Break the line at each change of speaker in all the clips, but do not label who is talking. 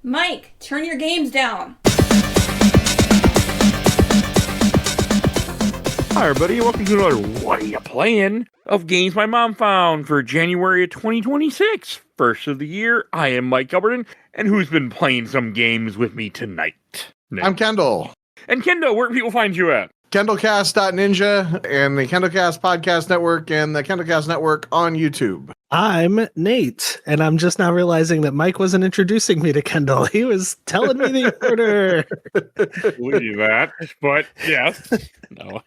Mike, turn your games down.
Hi everybody, welcome to another What Are You Playing? Of games my mom found for January of 2026. First of the year, I am Mike Albertin, and who's been playing some games with me tonight? Nate.
I'm Kendall.
And Kendall, where can people find you at?
KendallCast.ninja and the KendallCast Podcast Network and the KendallCast Network on YouTube.
I'm Nate, and I'm just now realizing that Mike wasn't introducing me to Kendall. He was telling me the order.
Believe that, but yes. No.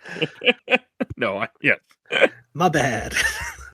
Yes.
My bad.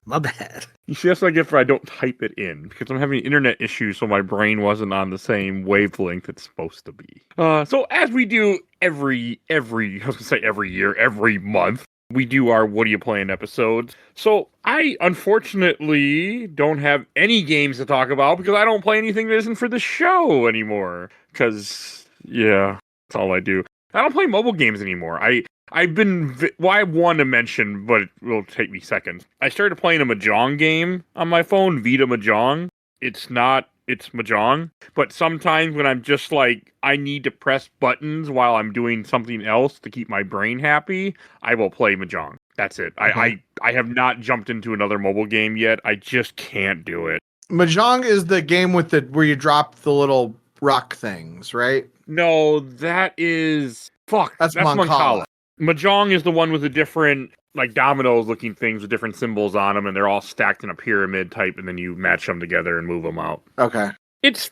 My bad.
You see, that's what I get for I don't type it in, because I'm having internet issues, so my brain wasn't on the same wavelength it's supposed to be. So as we do every year, every month, we do our What Are You Playing episodes. So I, unfortunately, don't have any games to talk about, because I don't play anything that isn't for the show anymore. Because, yeah, that's all I do. I don't play mobile games anymore. I have one to mention, but it will take me seconds. I started playing a Mahjong game on my phone, Vita Mahjong. It's Mahjong. But sometimes when I'm just like, I need to press buttons while I'm doing something else to keep my brain happy, I will play Mahjong. That's it. Okay. I have not jumped into another mobile game yet. I just can't do it.
Mahjong is the game with where you drop the little rock things, right?
No, that is... That's Mancala. Mahjong is the one with the different, like, dominoes-looking things with different symbols on them, and they're all stacked in a pyramid type, and then you match them together and move them out.
Okay.
It's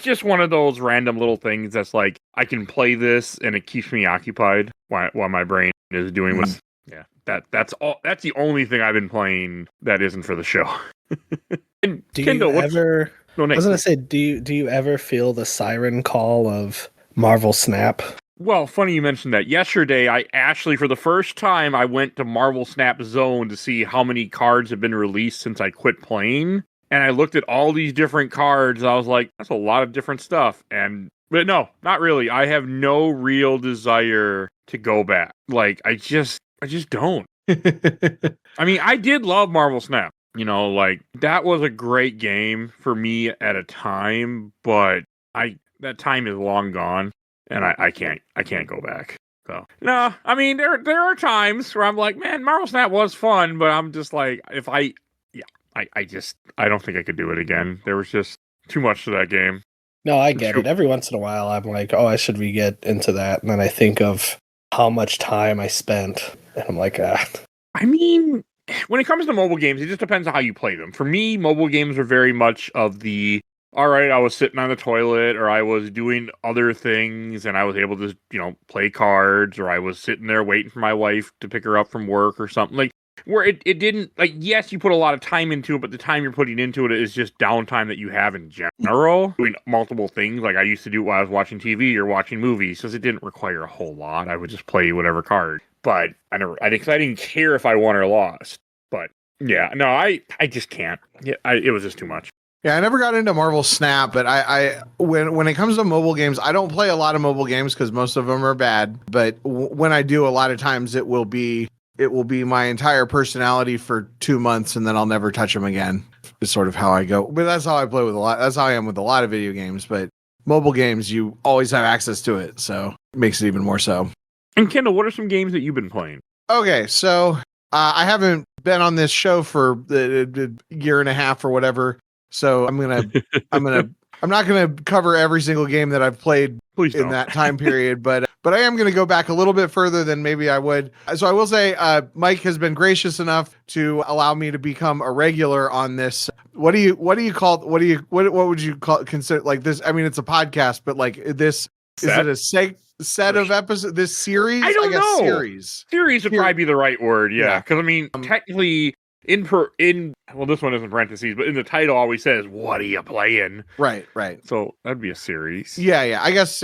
just one of those random little things that's like, I can play this, and it keeps me occupied while my brain is doing what's... Yeah, that's all. That's the only thing I've been playing that isn't for the show. And Kendall, I was
gonna say, do you ever feel the siren call of Marvel Snap?
Well, funny you mentioned that. Yesterday, I actually, for the first time, I went to Marvel Snap Zone to see how many cards have been released since I quit playing. And I looked at all these different cards, and I was like, that's a lot of different stuff. But no, not really. I have no real desire to go back. Like, I just don't. I mean, I did love Marvel Snap. You know, like, that was a great game for me at a time, but that time is long gone. And I can't go back. So no, I mean there are times where I'm like, man, Marvel Snap was fun, but I'm just like, I don't think I could do it again. There was just too much to that game.
No, I get it. Every once in a while, I'm like, oh, I should get into that, and then I think of how much time I spent, and I'm like,
I mean, when it comes to mobile games, it just depends on how you play them. For me, mobile games are very much of the, all right, I was sitting on the toilet, or I was doing other things, and I was able to, play cards, or I was sitting there waiting for my wife to pick her up from work or something. Like, where it didn't, like, yes, you put a lot of time into it, but the time you're putting into it is just downtime that you have in general, doing multiple things, like I used to do while I was watching TV or watching movies, because it didn't require a whole lot. I would just play whatever card. But I didn't care if I won or lost. But, yeah, no, I just can't. Yeah, it was just too much.
Yeah, I never got into Marvel Snap, but when it comes to mobile games, I don't play a lot of mobile games because most of them are bad. But when I do, a lot of times it will be my entire personality for 2 months, and then I'll never touch them again. Is sort of how I go. But that's how I play with a lot. That's how I am with a lot of video games. But mobile games, you always have access to it, so it makes it even more so.
And Kendall, what are some games that you've been playing?
Okay, so I haven't been on this show for a year and a half or whatever. So I'm not gonna cover every single game that I've played in that time period, but I am gonna go back a little bit further than maybe I would. So I will say, Mike has been gracious enough to allow me to become a regular on this. What would you consider like this? I mean, it's a podcast, but like this, is it a set of episodes? This series?
I don't know. Series would probably be the right word. Yeah. Cause I mean, technically, well, this one isn't parentheses, but in the title always says, "What are you playing?"
Right.
So that'd be a series.
Yeah. I guess,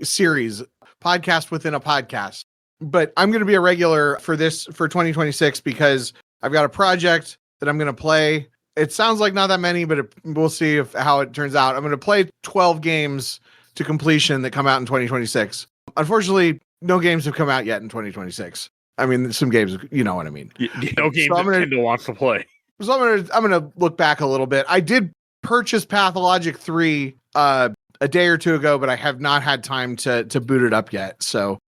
series, podcast within a podcast. But I'm going to be a regular for 2026 because I've got a project that I'm going to play. It sounds like not that many, but we'll see how it turns out. I'm going to play 12 games to completion that come out in 2026. Unfortunately, no games have come out yet in 2026. I mean, some games, you know what I mean.
No games that Kendall wants to play.
So I'm gonna look back a little bit. I did purchase Pathologic 3 a day or two ago, but I have not had time to boot it up yet. So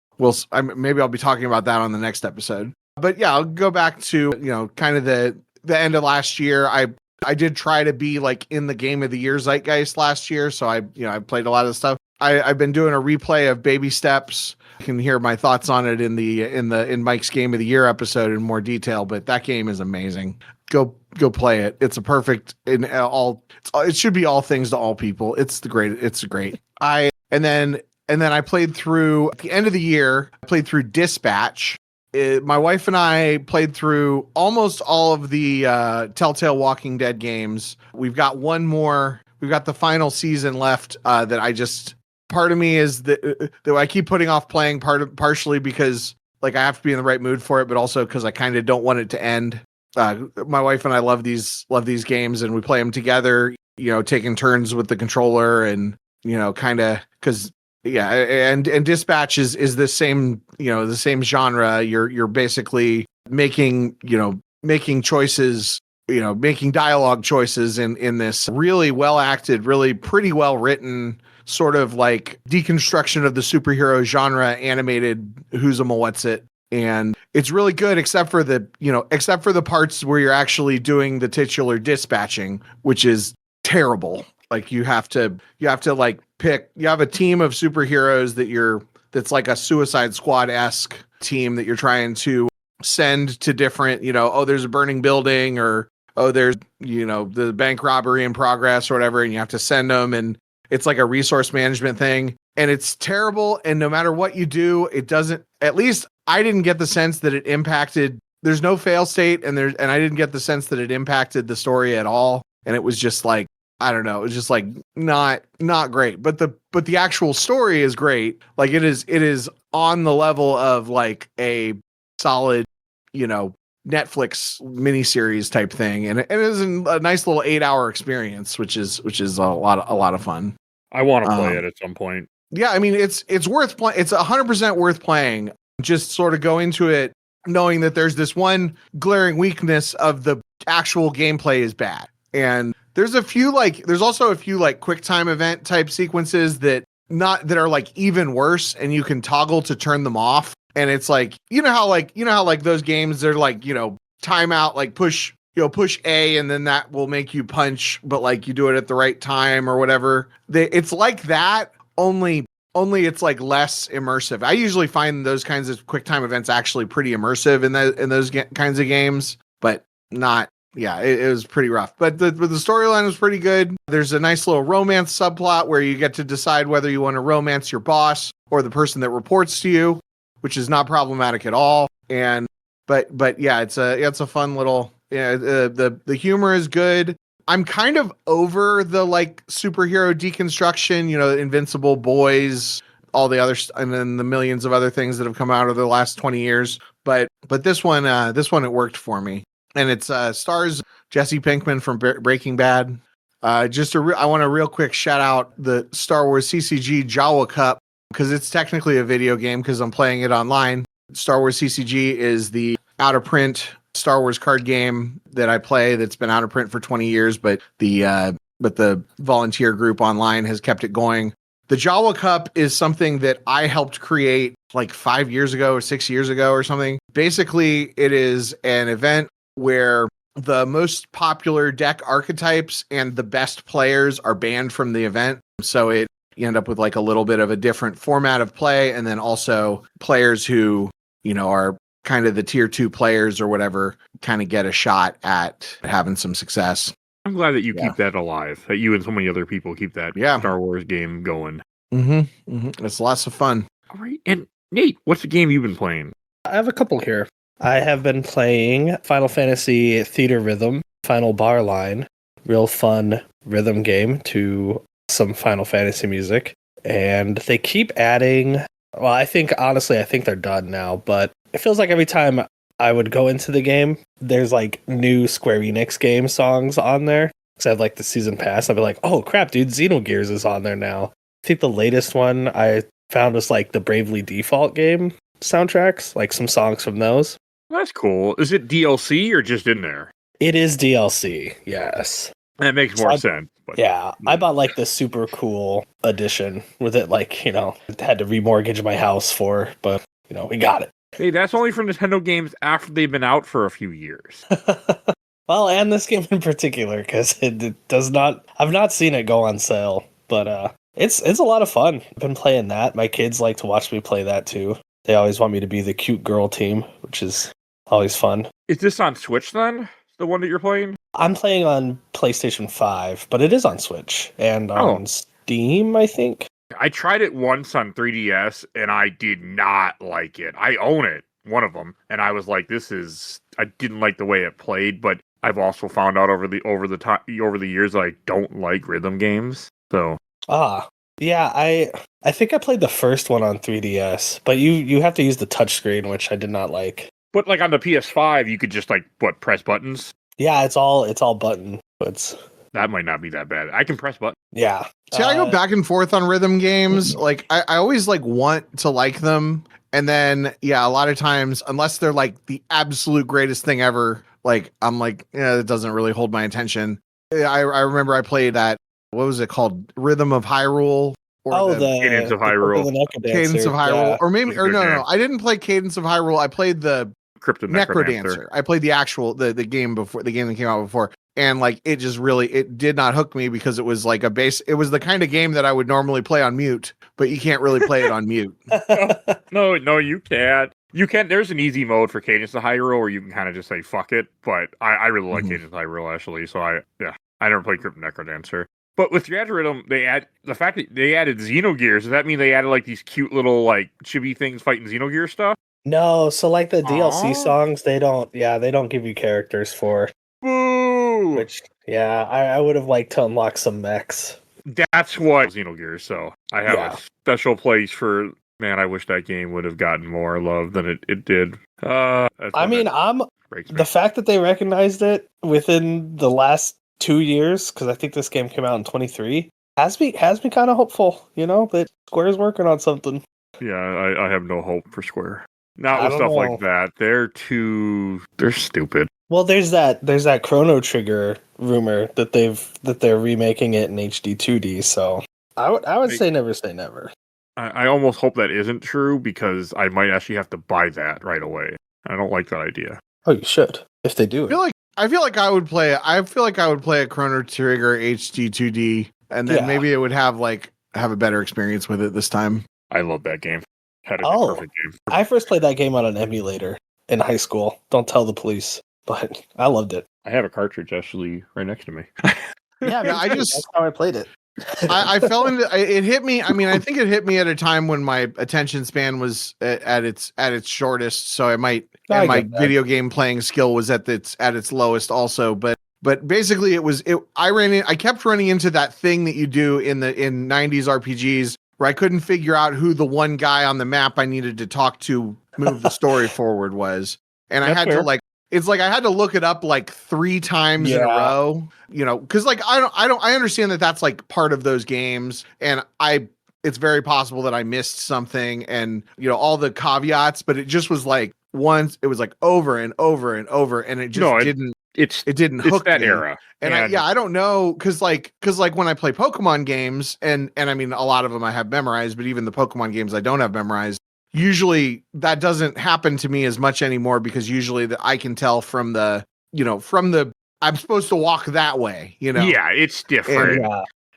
maybe I'll be talking about that on the next episode. But yeah, I'll go back to, kind of the end of last year. I did try to be like in the game of the year zeitgeist last year. So I played a lot of stuff. I've been doing a replay of Baby Steps. You can hear my thoughts on it in Mike's Game of the Year episode in more detail, but that game is amazing. Go play it. It's a perfect it should be all things to all people. It's great. And then I played through at the end of the year, I played through Dispatch. My wife and I played through almost all of the Telltale Walking Dead games. We've got one more. We've got the final season left that part of me is that I keep putting off playing partially because like I have to be in the right mood for it, but also because I kind of don't want it to end. My wife and I love these games, and we play them together, taking turns with the controller and, kind of because. Yeah, and Dispatch is the same, the same genre. You're basically making choices, making dialogue choices in this really well acted, really pretty well written sort of like deconstruction of the superhero genre animated who's a what's it. And it's really good except for the parts where you're actually doing the titular dispatching, which is terrible. Like you have to like pick, you have a team of superheroes that's like a Suicide Squad-esque team that you're trying to send to different, there's a burning building or, there's, the bank robbery in progress or whatever. And you have to send them. And it's like a resource management thing and it's terrible. And no matter what you do, it doesn't, at least I didn't get the sense that it impacted, there's no fail state and I didn't get the sense that it impacted the story at all. And it was just like, I don't know. It's just like not great, but the actual story is great. Like it is on the level of like a solid, Netflix miniseries type thing. And it is a nice little 8-hour experience, which is a lot of fun.
I want to play it at some point.
Yeah. I mean, it's worth playing. It's 100% worth playing. Just sort of go into it knowing that there's this one glaring weakness of the actual gameplay is bad. And there's also a few quick time event type sequences that are like even worse and you can toggle to turn them off. And it's like, how those games, they're like, timeout, like push A and then that will make you punch, but like you do it at the right time or whatever. It's like that only it's like less immersive. I usually find those kinds of quick time events actually pretty immersive in those kinds of games, but not. Yeah, it was pretty rough, but the storyline was pretty good. There's a nice little romance subplot where you get to decide whether you want to romance your boss or the person that reports to you, which is not problematic at all. And but yeah, it's a fun little. Yeah, the humor is good. I'm kind of over the like superhero deconstruction, Invincible, Boys, all the other and then the millions of other things that have come out over the last 20 years. But this one it worked for me. And it's stars Jesse Pinkman from Breaking Bad. I want to real quick shout out the Star Wars CCG Jawa Cup because it's technically a video game because I'm playing it online. Star Wars CCG is the out of print Star Wars card game that I play that's been out of print for 20 years, but the volunteer group online has kept it going. The Jawa Cup is something that I helped create like 5 years ago or 6 years ago or something. Basically, it is an event where the most popular deck archetypes and the best players are banned from the event. So you end up with like a little bit of a different format of play. And then also players who, are kind of the tier 2 players or whatever, kind of get a shot at having some success.
I'm glad that you keep that alive, that you and so many other people keep that Star Wars game going.
Mm-hmm. Mm-hmm. It's lots of fun.
All right. And Nate, what's the game you've been playing?
I have a couple here. I have been playing Final Fantasy Theater Rhythm, Final Bar Line, real fun rhythm game to some Final Fantasy music. And they keep adding, well, I think they're done now, but it feels like every time I would go into the game, there's like new Square Enix game songs on there. Because I have like the season pass. I'd be like, oh crap, dude, Xenogears is on there now. I think the latest one I found was like the Bravely Default game soundtracks, like some songs from those.
That's cool. Is it DLC or just in there?
It is DLC, yes.
That makes more sense. But
Yeah, I bought like the super cool edition with it, like, had to remortgage my house for, but, we got it.
hey, that's only for Nintendo games after they've been out for a few years.
Well, and this game in particular, because it does not, I've not seen it go on sale, but it's a lot of fun. I've been playing that. My kids like to watch me play that too. They always want me to be the cute girl team, which is always fun.
Is this on Switch then? The one that you're playing?
I'm playing on PlayStation 5, but it is on Switch and on Steam, I think.
I tried it once on 3DS and I did not like it. I own it, one of them, and I was like, I didn't like the way it played, but I've also found out over the years that I don't like rhythm games. So
yeah, I think I played the first one on 3DS, but you have to use the touchscreen, which I did not like.
But like on the PS5, you could just press buttons.
Yeah, it's all button.
That might not be that bad. I can press buttons.
Yeah.
See, I go back and forth on rhythm games. Like I always want to like them. And then, yeah, a lot of times, unless they're like the absolute greatest thing ever, like I'm like, yeah, it doesn't really hold my attention. I remember I played that, what was it called? Rhythm of Hyrule?
Or
the
Cadence of Hyrule.
Cadence of Hyrule.
Yeah.
Or maybe, or no, I didn't play Cadence of Hyrule. I played the
Crypto
Necrodancer. I played the actual, the game before, the game that came out before. And like, it just really, it did not hook me because it was like it was the kind of game that I would normally play on mute, but you can't really play it on mute.
No, you can't. You can. There's an easy mode for Cadence of Hyrule where you can kind of just say fuck it. But I really like Cadence of Hyrule actually. So I never played Crypto Necrodancer. But with Theater Rhythm, the fact that they added Xenogears. Does that mean they added like these cute little like chibi things fighting Xenogear stuff?
No, so like the DLC songs, they don't give you characters for.
Boo!
Which, yeah, I would have liked to unlock some mechs.
That's what Xenogears. So I have a special place for. Man, I wish that game would have gotten more love than it did. The fact that they recognized it within the last 2 years, because I think this game came out in 23, has me kind of hopeful, that Square's working on something. Yeah, I have no hope for Square. Not with stuff like that. They're stupid.
Well, there's that Chrono Trigger rumor that they're remaking it in HD 2D. So I would say never say never.
I almost hope that isn't true because I might actually have to buy that right away. I don't like that idea.
Oh, you should if they do it.
I feel like I would play a Chrono Trigger HD 2D, and then maybe it would have a better experience with it this time.
I love that game. Had a perfect game.
I first played that game on an emulator in high school. Don't tell the police, but I loved it.
I have a cartridge actually right next to me.
That's how I played it.
I fell into it. Hit me. I mean, I think it hit me at a time when my attention span was at its shortest. So my video game playing skill was at its lowest also. But basically, I kept running into that thing that you do in 90s RPGs where I couldn't figure out who the one guy on the map I needed to talk to move the story forward was, and I had to it's like I had to look it up like 3 times in a row, because like I understand that that's like part of those games, and it's very possible that I missed something and all the caveats, but it just was like once, it was like over and over and over, and it just didn't. It didn't hook
that
me.
era,
and I don't know, because when I play Pokemon games, and I mean a lot of them I have memorized, but even the Pokemon games I don't have memorized. Usually that doesn't happen to me as much anymore because usually I can tell from the I'm supposed to walk that way,
Yeah, it's different.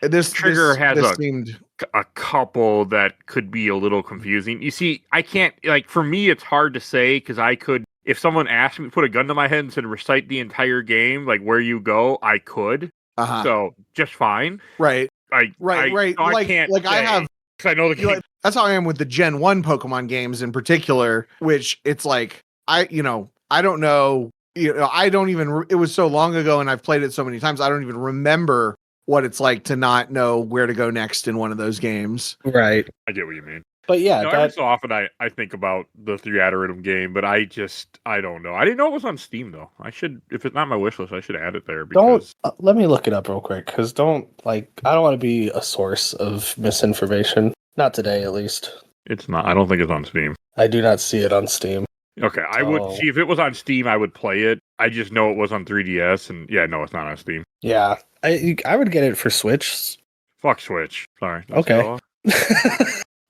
And, this
Trigger has
seemed
a couple that could be a little confusing. You see, I can't, for me, it's hard to say because I could, if someone asked me to put a gun to my head and said recite the entire game, like where you go, I could. So just fine.
Right.
Right. I can't.
I have.
I know the game.
That's how I am with the Gen 1 Pokemon games in particular, which it's like, I don't know, I don't even, it was so long ago and I've played it so many times, I don't even remember what it's like to not know where to go next in one of those games.
Right.
I get what you mean.
But yeah,
every so often I think about the Theater Rhythm game, but I don't know. I didn't know it was on Steam though. I should, if it's not my wish list, I should add it there. Because
let me look it up real quick, because I don't want to be a source of misinformation. Not today, at least.
It's not. I don't think it's on Steam.
I do not see it on Steam.
Okay, I would see if it was on Steam. I would play it. I just know it was on 3DS, and no, it's not on Steam.
Yeah, I would get it for Switch.
Fuck Switch. Sorry.
Okay.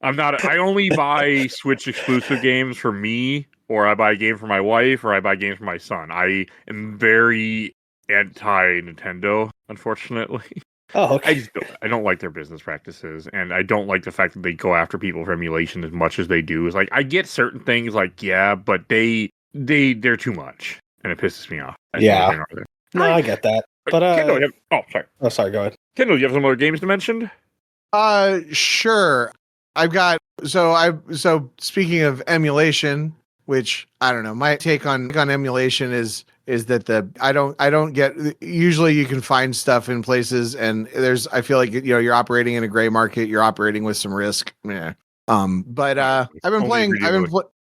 I only buy Switch exclusive games for me, or I buy a game for my wife, or I buy games for my son. I am very anti-Nintendo, unfortunately.
Oh, okay.
I don't like their business practices, and I don't like the fact that they go after people for emulation as much as they do. It's like, I get certain things, like, yeah, but they're too much, and it pisses me off.
Yeah. No, I get that. But
Kendall, sorry.
Oh, sorry. Go ahead.
Kendall, you have some other games to mention?
Sure. I've got so speaking of emulation, which I don't know, my take on emulation is that I don't get, usually you can find stuff in places and I feel like, you're operating in a gray market, you're operating with some risk. Yeah. But I've been playing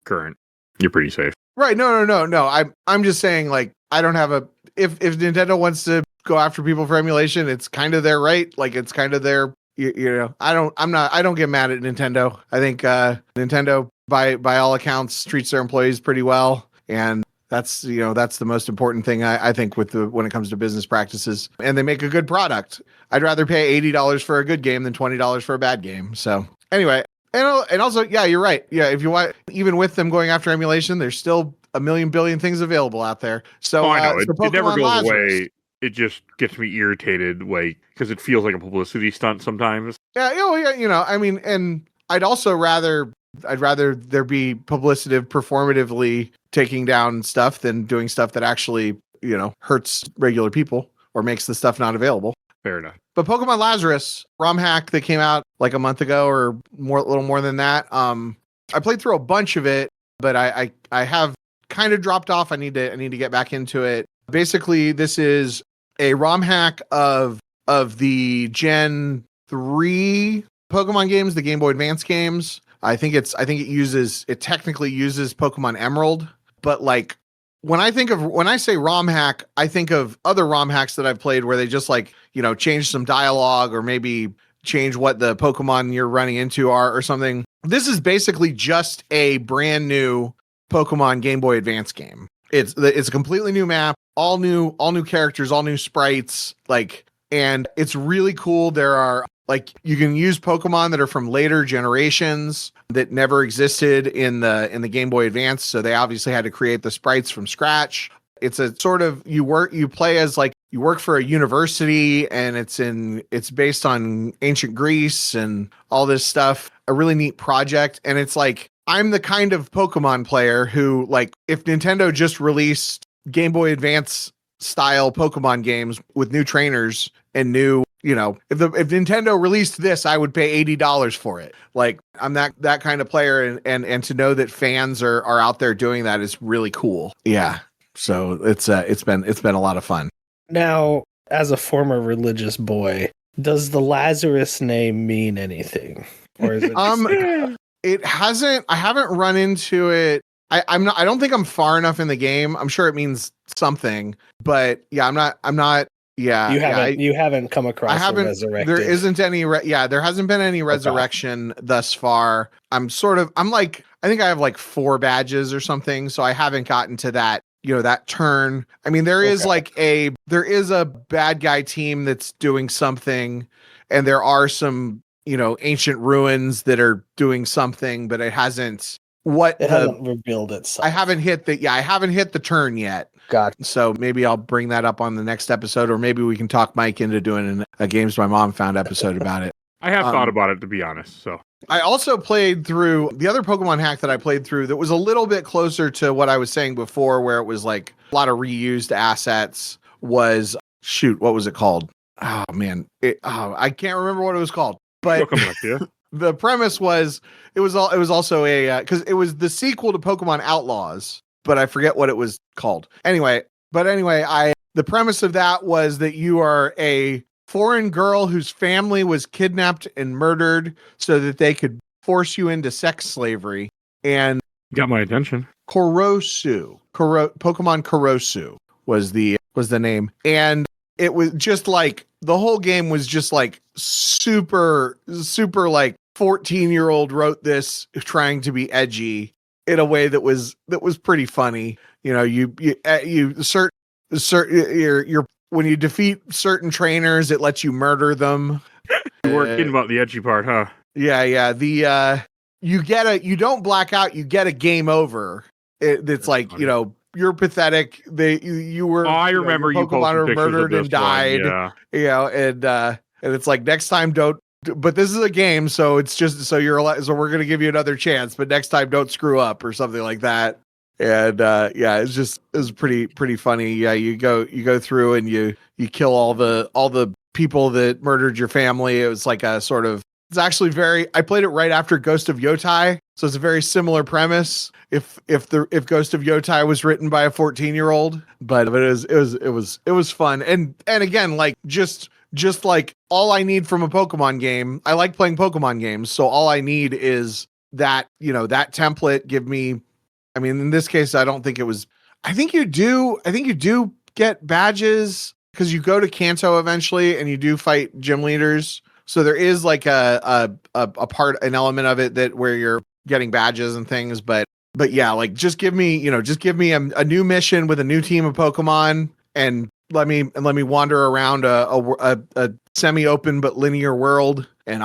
current. You're pretty safe.
Right. No. I'm just saying, like, I don't have if Nintendo wants to go after people for emulation, it's kind of their right. Like, it's kind of their, I don't get mad at Nintendo. I think Nintendo by all accounts treats their employees pretty well, and that's the most important thing I think when it comes to business practices. And they make a good product. I'd rather pay $80 for a good game than $20 for a bad game. So anyway, and also, yeah, you're right. Yeah, if you want, even with them going after emulation, there's still a million billion things available out there. So
I know.
so
it never goes
Lazarus.
away. It just gets me irritated, like, because it feels like a publicity stunt sometimes.
Yeah, I mean, and I'd rather there be publicitative, performatively taking down stuff than doing stuff that actually, hurts regular people or makes the stuff not available.
Fair enough.
But Pokemon Lazarus ROM hack that came out like a month ago or a little more than that. I played through a bunch of it, but I have kind of dropped off. I need to get back into it. Basically, this is a ROM hack of the Gen 3 Pokemon games, the Game Boy Advance games. I think it technically uses Pokemon Emerald, but like when I say ROM hack, I think of other ROM hacks that I've played where they just change some dialogue or maybe change what the Pokemon you're running into are or something. This is basically just a brand new Pokemon Game Boy Advance game. It's a completely new map, all new characters, all new sprites, and it's really cool. There are you can use Pokemon that are from later generations that never existed in the Game Boy Advance, so they obviously had to create the sprites from scratch. It's a sort of you play as you work for a university, and it's based on ancient Greece and all this stuff. A really neat project, and it's I'm the kind of Pokemon player who, if Nintendo just released Game Boy Advance style Pokemon games with new trainers and new, if Nintendo released this, I would pay $80 for it. I'm that kind of player, and to know that fans are out there doing that is really cool. Yeah. So it's been a lot of fun.
Now, as a former religious boy, does the Lazarus name mean anything? Or is it
It hasn't. I haven't run into it. I don't think I'm far enough in the game. I'm sure it means something, but yeah, I'm not. Yeah,
you haven't come across.
I haven't.
Resurrected.
There isn't any. There hasn't been any resurrection thus far. I think I have 4 badges or something, so I haven't gotten to that. That turn. I mean, there is a bad guy team that's doing something, and there are some ancient ruins that are doing something, but it hasn't
revealed itself.
I haven't hit the turn yet.
Gotcha.
So maybe I'll bring that up on the next episode, or maybe we can talk Mike into doing a Games My Mom Found episode about it.
I have thought about it, to be honest. So
I also played through the other Pokemon hack that I played through that was a little bit closer to what I was saying before, where it was a lot of reused assets. What was it called? Oh man, I can't remember what it was called. But the premise was it was also because it was the sequel to Pokemon Outlaws, but I forget what it was called. Anyway, the premise of that was that you are a foreign girl whose family was kidnapped and murdered so that they could force you into sex slavery. And
got my attention.
Pokemon Kurosu was the name, and it was just the whole game was just super 14-year-old wrote this trying to be edgy in a way that was pretty funny. Your when you defeat certain trainers, it lets you murder them.
You weren't kidding about the edgy part, huh?
Yeah. You don't black out, you get a game over. It's like,
funny.
you know, you're pathetic. You were.
Oh, I
your
remember you
Pokemon
posted
are
pictures
murdered
of
and
this
died.
one. Yeah.
You know, and it's like next time don't. But this is a game, so it's just so you're allowed. So we're gonna give you another chance, but next time don't screw up or something like that. And yeah, it was pretty funny. Yeah, you go through and you kill all the people that murdered your family. It was like a sort of. It's actually I played it right after Ghost of Yotai, so it's a very similar premise. If Ghost of Yotai was written by a 14-year-old, but it was fun. And again, like just like all I need from a Pokemon game. I like playing Pokemon games, so all I need is that, you know, that template. Give me, I mean, in this case, I don't think it was. I think you do get badges because you go to Kanto eventually and you do fight gym leaders. So there is like an element of it that where you're getting badges and things, but yeah, like just give me a new mission with a new team of Pokemon and let me wander around a semi-open but linear world, and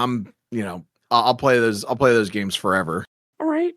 I'll play those games forever.
All right.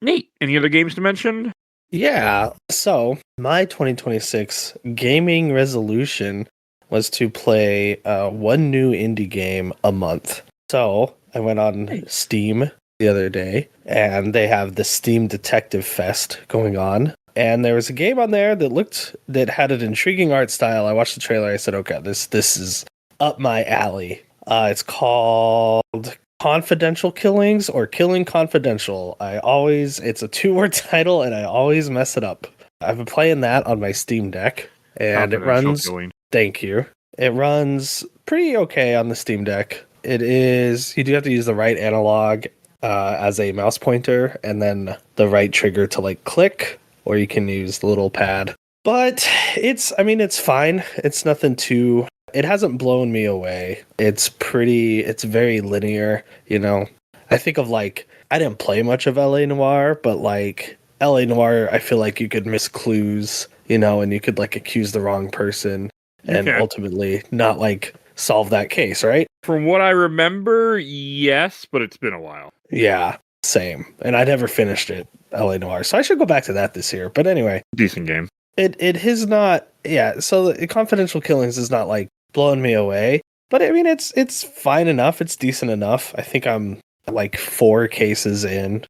Nate, any other games to mention?
Yeah. So my 2026 gaming resolution was to play one new indie game a month. So I went on Steam the other day, and they have the Steam Detective Fest going on. And there was a game on there that had an intriguing art style. I watched the trailer. I said, okay, this is up my alley. It's called Confidential Killings or Killing Confidential. It's a 2-word title, and I always mess it up. I've been playing that on my Steam Deck, and it runs. Thank you. It runs pretty okay on the Steam Deck. You do have to use the right analog as a mouse pointer, and then the right trigger to like click, or you can use the little pad. But it's fine. It's nothing too. It hasn't blown me away. It's very linear, you know. I think of like, I didn't play much of LA Noire, but like LA Noire, I feel like you could miss clues, you know, and you could like accuse the wrong person and ultimately not like solve that case, right?
From what I remember, yes, but it's been a while.
Yeah, same. And I never finished it, LA Noire. So I should go back to that this year. But anyway.
Decent game.
It is not, yeah, so the Confidential Killings is not like blowing me away. But I mean, it's fine enough. It's decent enough. I think I'm like 4 cases in.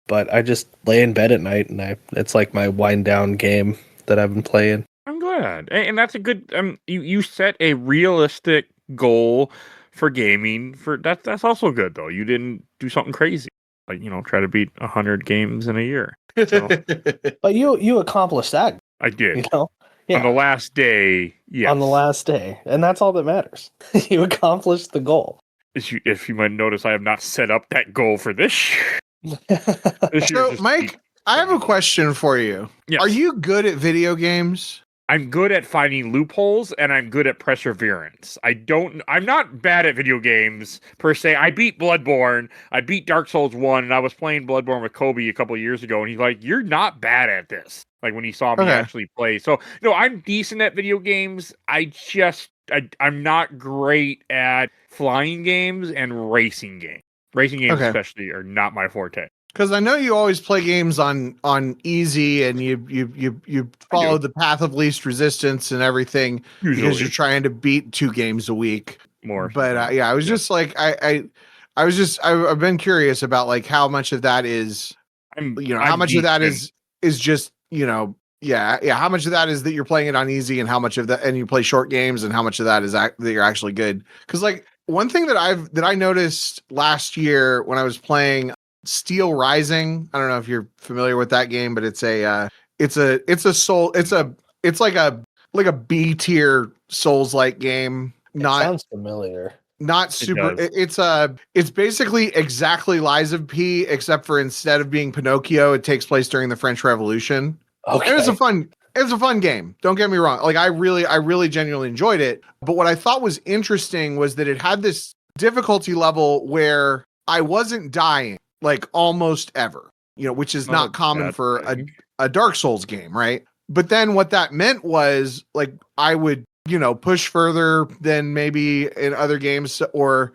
But I just lay in bed at night, and it's like my wind down game that I've been playing.
I'm glad. And that's a good, you set a realistic goal for gaming. That's also good, though. You didn't do something crazy. Like, you know, try to beat 100 games in a year. So.
But you accomplished that.
I did.
You know? Yeah.
On the last day, yes.
On the last day. And that's all that matters. You accomplished the goal.
If you might notice, I have not set up that goal for this year.
So, Mike, I have a question for you.
Yes.
Are you good at video games?
I'm good at finding loopholes, and I'm good at perseverance. I'm not bad at video games, per se. I beat Bloodborne. I beat Dark Souls 1, and I was playing Bloodborne with Kobe a couple of years ago, and he's like, you're not bad at this. Like, when he saw me actually play. So, no, I'm decent at video games. I'm not great at flying games and racing games. Racing games especially are not my forte.
Because I know you always play games on easy, and you follow the path of least resistance and everything. Usually. Because you're trying to beat 2 games a week.
More.
But yeah, I was just like I've been curious about like how much of that is how much of that is just, you know, how much of that is that you're playing it on easy, and how much of that, and you play short games, and how much of that is that you're actually good. Because like one thing that I noticed last year when I was playing Steel Rising, I don't know if you're familiar with that game, but it's like a B tier Souls-like game.
Sounds familiar.
Not super. It's basically exactly Lies of P, except for instead of being Pinocchio, it takes place during the French Revolution. Okay. And it's a fun game. Don't get me wrong. Like I really genuinely enjoyed it. But what I thought was interesting was that it had this difficulty level where I wasn't dying like almost ever, you know, which is not common for a Dark Souls game, right? But then what that meant was like I would push further than maybe in other games, or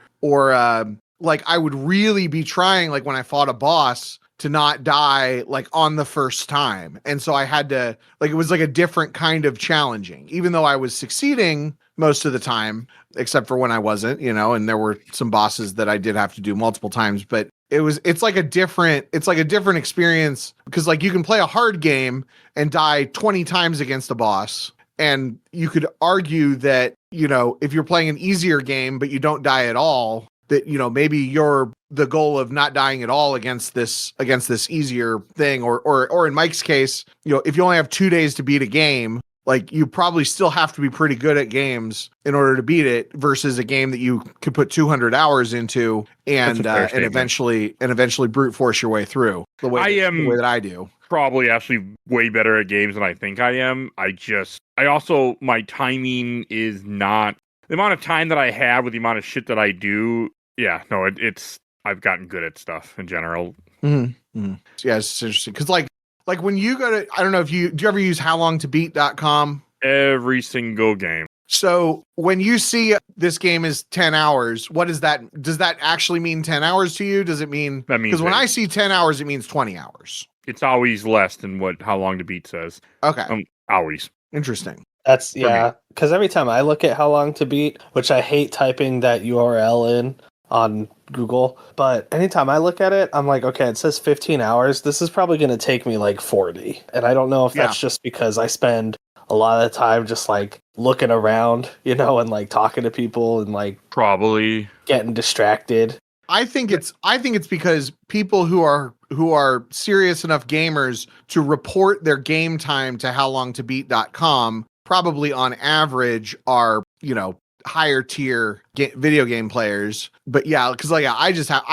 like I would really be trying, like when I fought a boss, to not die like on the first time. And so I had to, like, it was like a different kind of challenging, even though I was succeeding most of the time, except for when I wasn't, and there were some bosses that I did have to do multiple times, but it's like a different experience, because like you can play a hard game and die 20 times against a boss. And you could argue that, if you're playing an easier game, but you don't die at all, that, maybe the goal of not dying at all against this easier thing, or in Mike's case, if you only have 2 days to beat a game, like you probably still have to be pretty good at games in order to beat it, versus a game that you could put 200 hours into and eventually brute force your way through the way that I do.
Probably actually way better at games than I think I am. I also, my timing is not the amount of time that I have with the amount of shit that I do. Yeah, no, I've gotten good at stuff in general.
Mm-hmm. Mm-hmm. Yeah, it's interesting because like when you go to, I don't know if do you ever use howlongtobeat.com?
Every single game.
So when you see this game is 10 hours, what is that? Does that actually mean 10 hours to you? Does it mean, because when I see 10 hours, it means 20 hours.
It's always less than how long to beat says.
Okay.
Always.
Interesting.
That's, yeah, because every time I look at how long to beat, which I hate typing that URL in on Google, but anytime I look at it, I'm like, okay, it says 15 hours. This is probably going to take me like 40. And I don't know if that's just because I spend a lot of the time just like looking around, and like talking to people and like
probably
getting distracted.
I think it's because people who are serious enough gamers to report their game time to howlongtobeat.com probably on average are, higher tier video game players. But yeah, because like I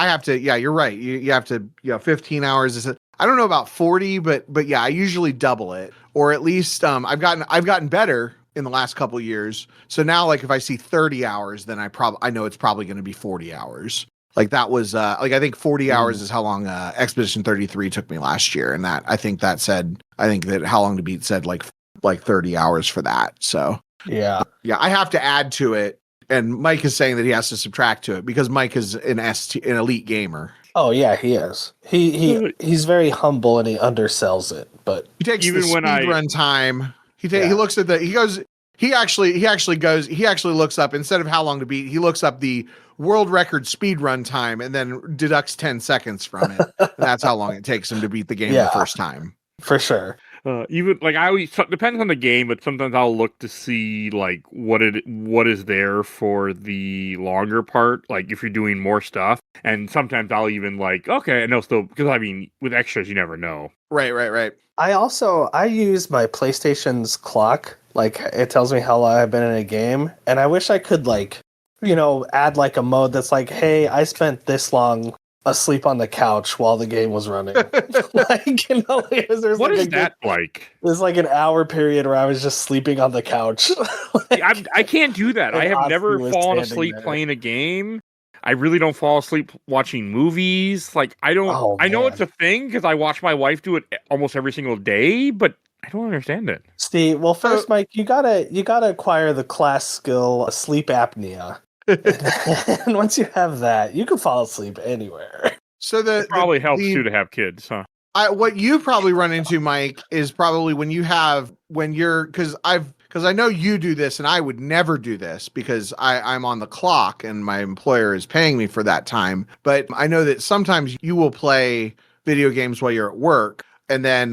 have to, yeah, you're right. You have to, 15 hours. I don't know about 40, but yeah, I usually double it, or at least I've gotten better in the last couple of years. So now, like if I see 30 hours, then I know it's probably going to be 40 hours. Like that was I think 40 hours is how long Expedition 33 took me last year, and I think that How Long to Beat said like 30 hours for that. So yeah, I have to add to it, and Mike is saying that he has to subtract to it because Mike is an elite gamer.
Oh yeah, he is. He's very humble and he undersells it, but
he takes even the speedrun time. He looks at he actually looks up, instead of how long to beat, he looks up the world record speedrun time and then deducts 10 seconds from it. And that's how long it takes him to beat the game the first time.
For sure.
Even like I always, depends on the game, but sometimes I'll look to see like what is there for the longer part, like if you're doing more stuff, and sometimes I'll even like, okay, I know still, because I mean with extras you never know.
Right.
I use my PlayStation's clock, like it tells me how long I've been in a game, and I wish I could like, add like a mode that's like, hey, I spent this long asleep on the couch while the game was running. There's
what is that like?
There's like an hour period where I was just sleeping on the couch.
I can't do that. I have never fallen asleep playing a game. I really don't fall asleep watching movies. Like I don't. I know it's a thing because I watch my wife do it almost every single day, but I don't understand it.
Steve, well, first, Mike, you gotta acquire the class skill sleep apnea. And once you have that, you can fall asleep anywhere.
So
it probably helps too to have kids, huh?
What you probably run into, Mike, is probably because I know you do this, and I would never do this because I'm on the clock and my employer is paying me for that time. But I know that sometimes you will play video games while you're at work, and then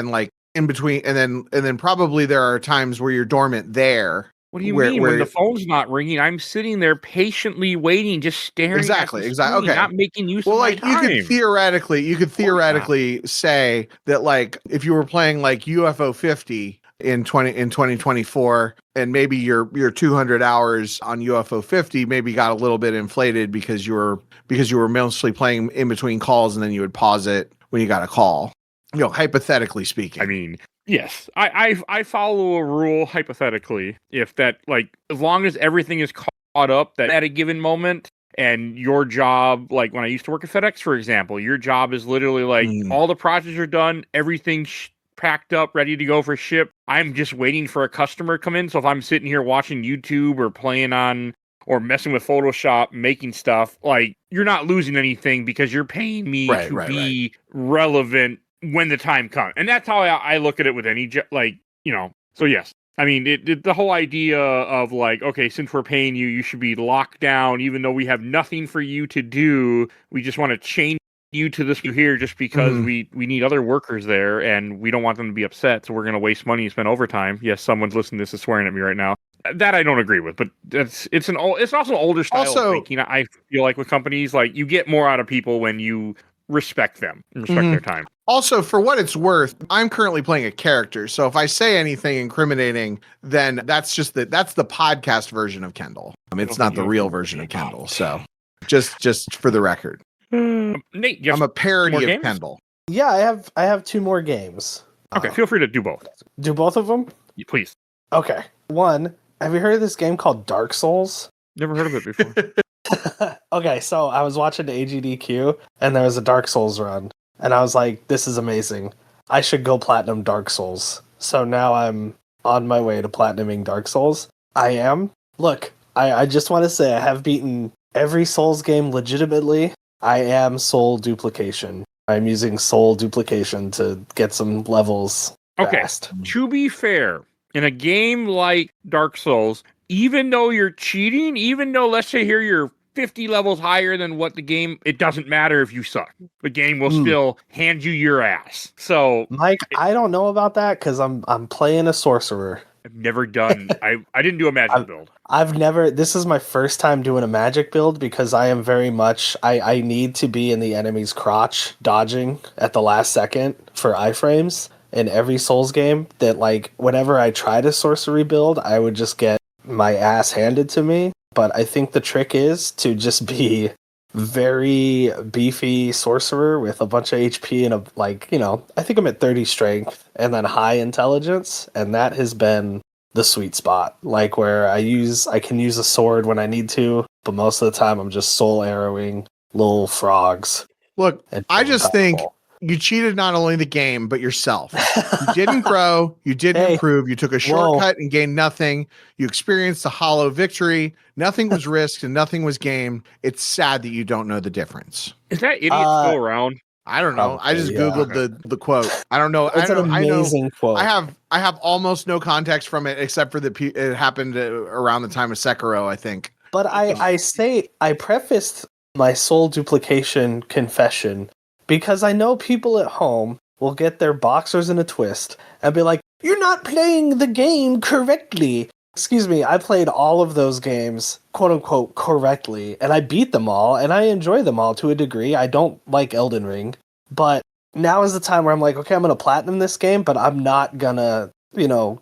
like in between, and then probably there are times where you're dormant there.
What do you mean? When the phone's not ringing, I'm sitting there patiently waiting, just staring.
Exactly. Okay.
Not making use of my time.
You could theoretically say that, like, if you were playing like UFO 50 in 2024, and maybe your 200 hours on UFO 50 maybe got a little bit inflated because you were mostly playing in between calls, and then you would pause it when you got a call. Hypothetically speaking.
I mean, yes, I follow a rule hypothetically. If that, like, as long as everything is caught up that at a given moment, and your job, like when I used to work at FedEx, for example, your job is literally like all the projects are done, everything packed up, ready to go for ship. I'm just waiting for a customer to come in. So if I'm sitting here watching YouTube or playing on or messing with Photoshop, making stuff, like, you're not losing anything because you're paying me to be relevant when the time comes. And that's how I look at it with any, so yes. I mean, the whole idea of like, okay, since we're paying you, you should be locked down, even though we have nothing for you to do. We just want to change you to this here just because we need other workers there and we don't want them to be upset. So we're going to waste money and spend overtime. Yes, someone's listening to this is swearing at me right now. That I don't agree with, but it's also an older style of thinking. I feel like with companies, like, you get more out of people when you respect them and respect their time.
Also, for what it's worth, I'm currently playing a character. So if I say anything incriminating, then that's the podcast version of Kendall. It's not the real version of Kendall. So just for the record.
Nate,
I'm a parody of
games?
Kendall.
Yeah, I have 2 more games.
Okay, feel free to do both.
Do both of them?
Please.
Okay. One, have you heard of this game called Dark Souls?
Never heard of it before.
Okay, so I was watching AGDQ and there was a Dark Souls run. And I was like, this is amazing. I should go platinum Dark Souls. So now I'm on my way to platinuming Dark Souls. I am. Look, I just want to say I have beaten every Souls game legitimately. I am soul duplication. I'm using soul duplication to get some levels fast.
To be fair, in a game like Dark Souls, even though you're cheating, even though, let's say here, you're 50 levels higher than what the game, it doesn't matter if you suck. The game will still hand you your ass. So,
Mike, I don't know about that because I'm playing a sorcerer.
I've never done, I didn't do a magic build.
This is my first time doing a magic build because I am very much, I need to be in the enemy's crotch dodging at the last second for iframes in every Souls game that, like, whenever I tried a sorcery build, I would just get my ass handed to me. But I think the trick is to just be very beefy sorcerer with a bunch of HP and I think I'm at 30 strength and then high intelligence, and that has been the sweet spot. Like, where I can use a sword when I need to, but most of the time I'm just soul arrowing little frogs.
Look, I just think you cheated not only the game, but yourself. You didn't grow. You didn't improve. You took a shortcut and gained nothing. You experienced a hollow victory. Nothing was risked and nothing was gained. It's sad that you don't know the difference.
Is that idiot still around?
I don't know. I just Googled the quote. I don't know.
It's an amazing quote.
I have almost no context from it except for it happened around the time of Sekiro, I think.
But I prefaced my soul duplication confession because I know people at home will get their boxers in a twist and be like, "You're not playing the game correctly." Excuse me, I played all of those games, quote unquote, correctly, and I beat them all, and I enjoy them all to a degree. I don't like Elden Ring, but now is the time where I'm like, okay, I'm going to platinum this game, but I'm not going to,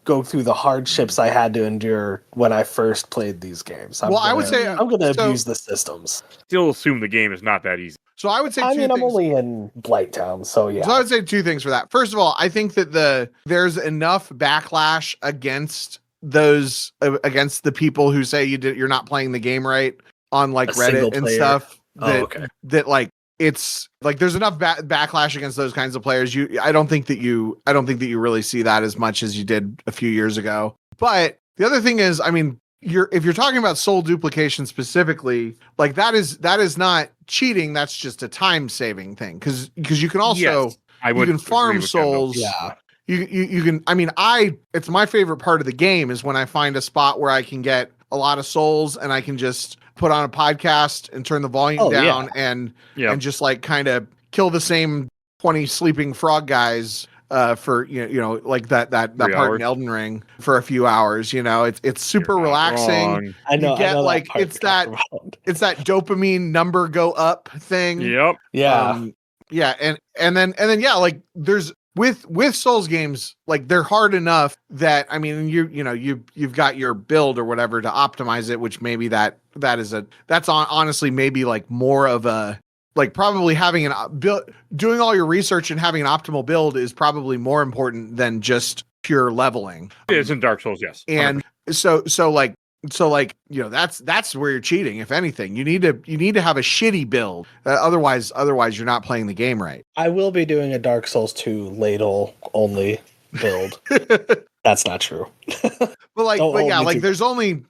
go through the hardships I had to endure when I first played these games. I'm going to abuse the systems.
Still assume the game is not that easy.
So I would say
I'm only in Blighttown, so yeah.
So I would say 2 things for that. First of all, I think that there's enough backlash against the people who say you're not playing the game right on like Reddit and stuff that like it's like there's enough backlash against those kinds of players. I don't think that you really see that as much as you did a few years ago. But the other thing is, I mean, if you're talking about soul duplication specifically, like that is not cheating. That's just a time saving thing because you can also you can farm souls.
Yeah.
You can, I mean, it's my favorite part of the game is when I find a spot where I can get a lot of souls and I can just put on a podcast and turn the volume down and just like kind of kill the same 20 sleeping frog guys for, like that part in Elden Ring for a few hours, it's super relaxing.
I know.
You get it's that dopamine number go up thing.
Yep.
Yeah.
And then like there's, with Souls games, like they're hard enough that I mean you've got your build or whatever to optimize it, which maybe that's honestly maybe like more of a like probably having doing all your research and having an optimal build is probably more important than just pure leveling.
It is in Dark Souls, yes. 100%.
And so that's where you're cheating. If anything, you need to have a shitty build. Otherwise you're not playing the game right.
I will be doing a Dark Souls 2 ladle only build. That's not true.
But like,
Don't
but yeah,
hold me
like
to
there's only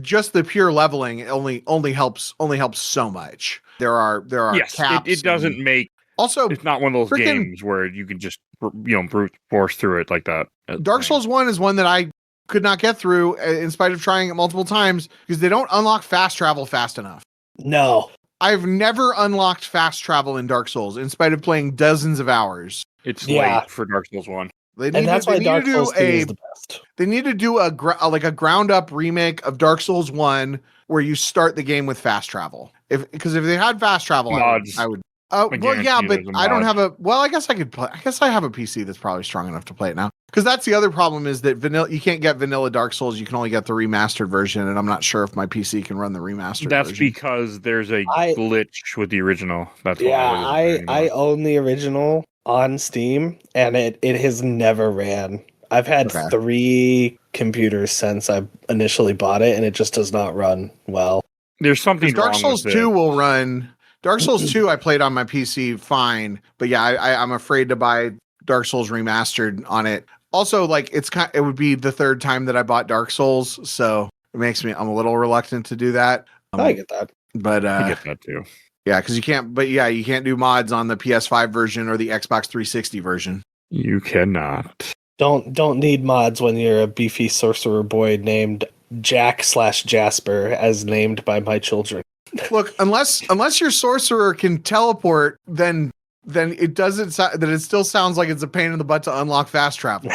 just the pure leveling only helps so much. There are
Yes,
caps.
it doesn't make.
Also,
It's not one of those
freaking
games where you can just brute force through it like that.
Dark Souls 1 is one that I could not get through in spite of trying it multiple times because they don't unlock fast travel fast enough.
No.
I've never unlocked fast travel in Dark Souls in spite of playing dozens of hours.
It's
Yeah.
late for Dark Souls 1.
And that's why Dark Souls 2 is the best.
They need to do a ground up remake of Dark Souls 1 where you start the game with fast travel. Because if they had fast travel,
Mods.
I would.
I
Well, yeah,
guarantee
but
there's a
I don't
mod.
have a. Well, I guess I could play. I guess I have a PC that's probably strong enough to play it now. Because that's the other problem is that you can't get vanilla Dark Souls. You can only get the remastered version, and I'm not sure if my PC can run the remastered.
That's
version.
because there's a glitch with the original. That's
Yeah,
why it isn't there
I
anymore.
own the original on Steam, and it has never ran. I've had 3 computers since I initially bought it, and it just does not run well.
There's something
Dark
wrong
Souls
with
2
it.
will run. Dark Souls 2 I played on my PC fine, but yeah, I'm afraid to buy Dark Souls remastered on it. Also, like it would be the third time that I bought Dark Souls, so I'm a little reluctant to do that.
I get that.
But
I get that too.
yeah, because you can't do mods on the PS5 version or the Xbox 360 version.
You cannot.
Don't need mods when you're a beefy sorcerer boy named Jack/Jasper, as named by my children.
Look, unless your sorcerer can teleport, then it doesn't that it still sounds like it's a pain in the butt to unlock fast travel.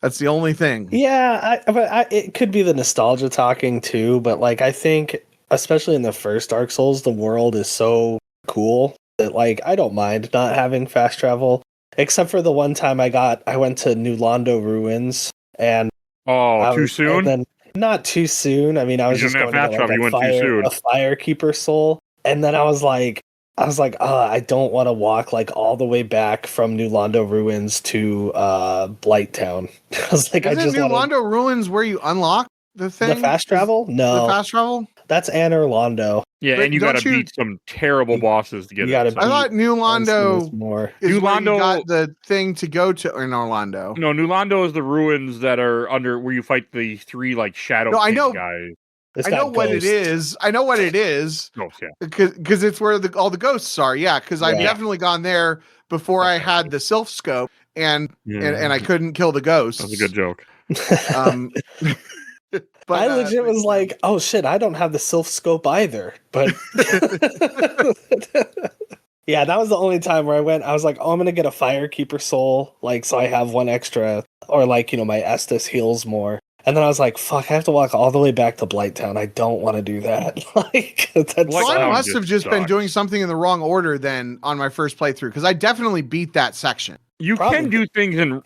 That's the only thing.
Yeah, but it could be the nostalgia talking too. But like, I think especially in the first Dark Souls, the world is so cool that like I don't mind not having fast travel. Except for the one time I went to New Londo Ruins and
too soon?
And then, not too soon. I mean, I was just going to get like a Firekeeper soul, and then I was like, I don't want to walk like all the way back from New Londo Ruins to Blighttown. I was like,
Isn't New Londo Ruins where you unlock the thing?
The fast travel? No,
the fast travel.
That's Anor Londo.
Yeah,
but
and you got to beat some terrible bosses to get it.
I thought New Londo
more.
New Londo got the thing to go to in Orlando.
No, New Londo is the ruins that are under where you fight the 3 like shadow guys.
I know what it is. I know what it is.
Ghosts, yeah.
Because it's where all the ghosts are. Yeah, because I've definitely gone there before I had the Sylph scope and I couldn't kill the ghosts.
That's a good joke.
But,
I legit was like, oh shit, I don't have the Sylph scope either. But yeah, that was the only time where I was like, oh, I'm gonna get a Firekeeper soul, like so I have one extra, or like, my Estus heals more. And then I was like, fuck, I have to walk all the way back to Blighttown. I don't want to do that.
I must have just been doing something in the wrong order then on my first playthrough, because I definitely beat that section.
You can do things in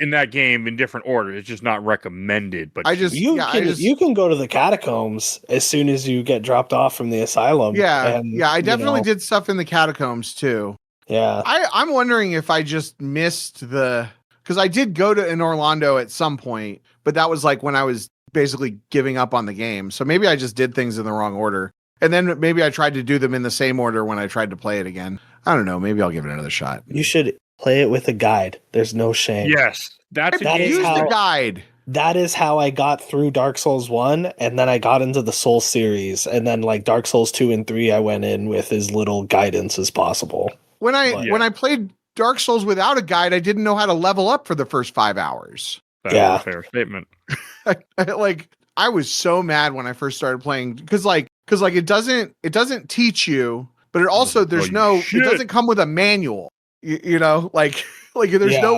that game in different order. It's just not recommended. But
you can go to the catacombs as soon as you get dropped off from the asylum.
Yeah, I definitely did stuff in the catacombs too.
Yeah,
I'm wondering if I just missed because I did go to in Orlando at some point, but that was like when I was basically giving up on the game. So maybe I just did things in the wrong order, and then maybe I tried to do them in the same order when I tried to play it again. I don't know. Maybe I'll give it another shot.
You should play it with a guide. There's no shame.
Yes,
use the guide.
That is how I got through Dark Souls 1, and then I got into the Soul series, and then like Dark Souls 2 and 3 I went in with as little guidance as possible. When
I played Dark Souls without a guide, I didn't know how to level up for the first 5 hours.
That's a fair statement.
I was so mad when I first started playing because it doesn't teach you, but it also it doesn't come with a manual. There's no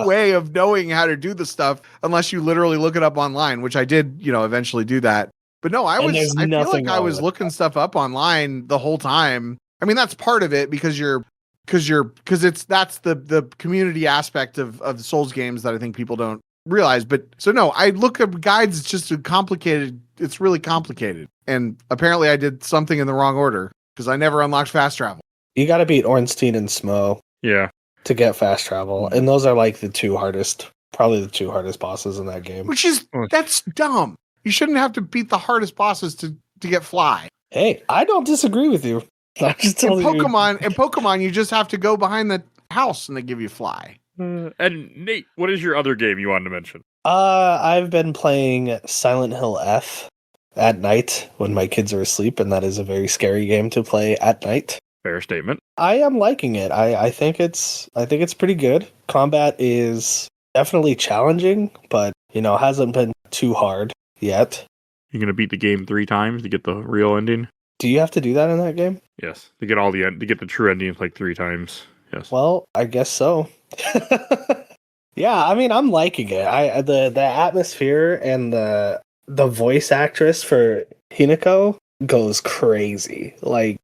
way of knowing how to do the stuff unless you literally look it up online, which I did, eventually do that. But no, I feel like I was looking stuff up online the whole time. I mean, that's part of it because that's the community aspect of the Souls games that I think people don't realize. But so no, I look up guides. It's just complicated. It's really complicated. And apparently I did something in the wrong order because I never unlocked fast travel.
You got to beat Ornstein and Smo.
Yeah.
To get fast travel. And those are like probably the two hardest bosses in that game.
That's dumb. You shouldn't have to beat the hardest bosses to get fly.
Hey, I don't disagree with you. I'm just telling
in Pokemon, you just have to go behind the house and they give you fly.
And Nate, what is your other game you wanted to mention?
I've been playing Silent Hill F at night when my kids are asleep, and that is a very scary game to play at night.
Fair statement.
I am liking it. I think it's pretty good. Combat is definitely challenging, but hasn't been too hard yet.
You're gonna beat the game 3 times to get the real ending.
Do you have to do that in that game?
Yes, to get to get the true ending like 3 times. Yes.
Well, I guess so. Yeah, I mean, I'm liking it. The atmosphere and the voice actress for Hinako goes crazy. Like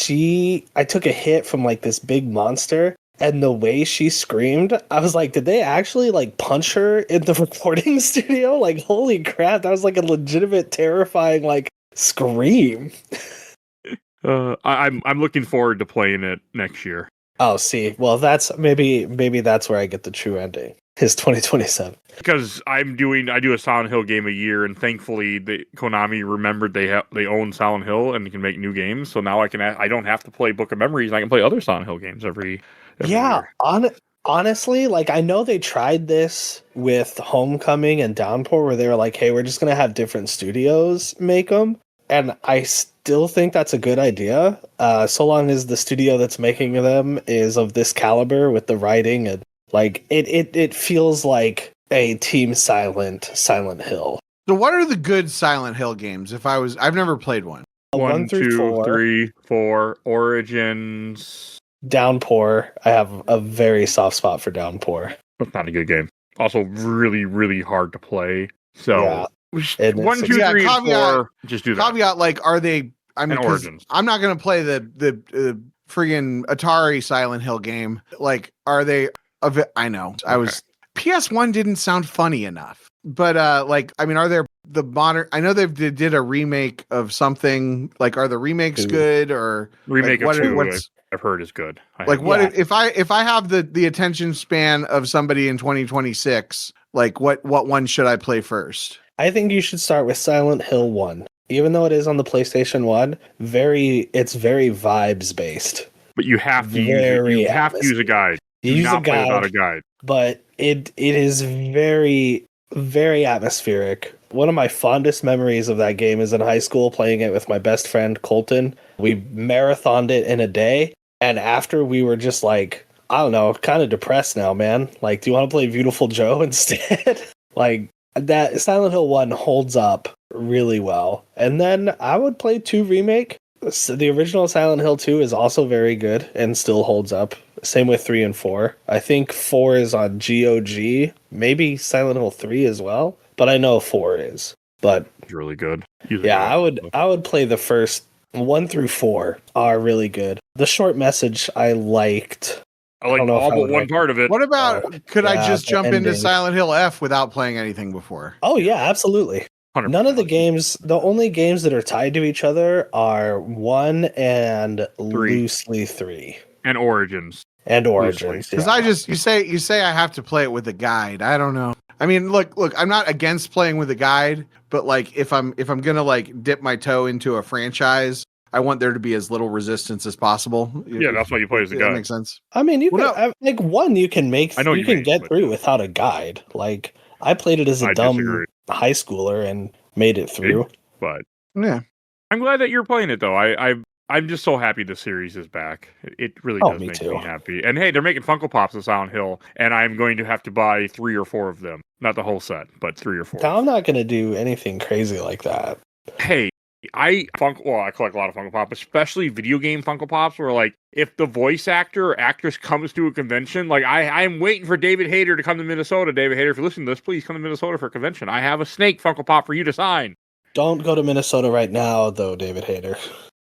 I took a hit from like this big monster, and the way she screamed, I was like, did they actually like punch her in the recording studio? Like, holy crap, that was like a legitimate terrifying like scream.
I'm looking forward to playing it next year.
Oh, see, well, that's maybe that's where I get the true ending. Is 2027.
Because I do a Silent Hill game a year, and thankfully Konami remembered they own Silent Hill and can make new games. So now I don't have to play Book of Memories, and I can play other Silent Hill games every year.
Honestly, like I know they tried this with Homecoming and Downpour, where they were like, "Hey, we're just gonna have different studios make them," and I still think that's a good idea, so long as the studio that's making them is of this caliber with the writing and. Like it feels like a Team Silent Hill.
So what are the good Silent Hill games? I've never played one.
1, 2,
4.
3, 4, Origins.
Downpour. I have a very soft spot for Downpour.
That's not a good game. Also, really, really hard to play. So,
yeah.
1, 2, 3, and 4. Just do that.
Caveat, like, are they? I mean,
Origins.
I'm not going to play the friggin' Atari Silent Hill game. Like, are they? I know. Okay. PS1 didn't sound funny enough, but like, I mean, are there the modern? I know they did a remake of something. Like, are the remakes good or
remake
like,
of 2? I've heard is good.
If I have the attention span of somebody in 2026, like what one should I play first?
I think you should start with Silent Hill 1, even though it is on the PlayStation 1. It's very vibes based,
but you have to use a guide.
You use a guide,
without a guide,
but it is very, very atmospheric. One of my fondest memories of that game is in high school playing it with my best friend Colton. We marathoned it in a day, and after we were just like, I don't know, kind of depressed now, man. Like, do you want to play Beautiful Joe instead? Like, that Silent Hill 1 holds up really well. And then I would play 2 Remake. The original Silent Hill 2 is also very good and still holds up. Same with 3 and 4. I think 4 is on GOG. Maybe Silent Hill 3 as well. But I know 4 is. But
it's really good.
I would play the first 1 through 4 are really good. The short message I liked.
I like all but one part of it.
What about could I just jump into Silent Hill F without playing anything before?
Oh yeah, absolutely. 100%. None of the games, the only games that are tied to each other are 1 and 3. Loosely 3.
And Origins.
Because you say I have to play it with a guide. I don't know. I mean, look, I'm not against playing with a guide, but like if I'm gonna like dip my toe into a franchise, I want there to be as little resistance as possible.
Yeah, that's why you play as a guide.
That makes sense.
I mean, you like 1 you can make. You can get through without a guide. Like I played it as a dumb high schooler and made it through.
But
yeah,
I'm glad that you're playing it though. I'm just so happy the series is back. It really does make me happy. And hey, they're making Funko Pops of Silent Hill, and I'm going to have to buy 3 or 4 of them. Not the whole set, but 3 or 4.
I'm not going to do anything crazy like that.
Hey, I collect a lot of Funko Pops, especially video game Funko Pops, where like if the voice actor or actress comes to a convention, like I'm waiting for David Hayter to come to Minnesota. David Hayter, if you're listening to this, please come to Minnesota for a convention. I have a Snake Funko Pop for you to sign.
Don't go to Minnesota right now, though, David Hayter.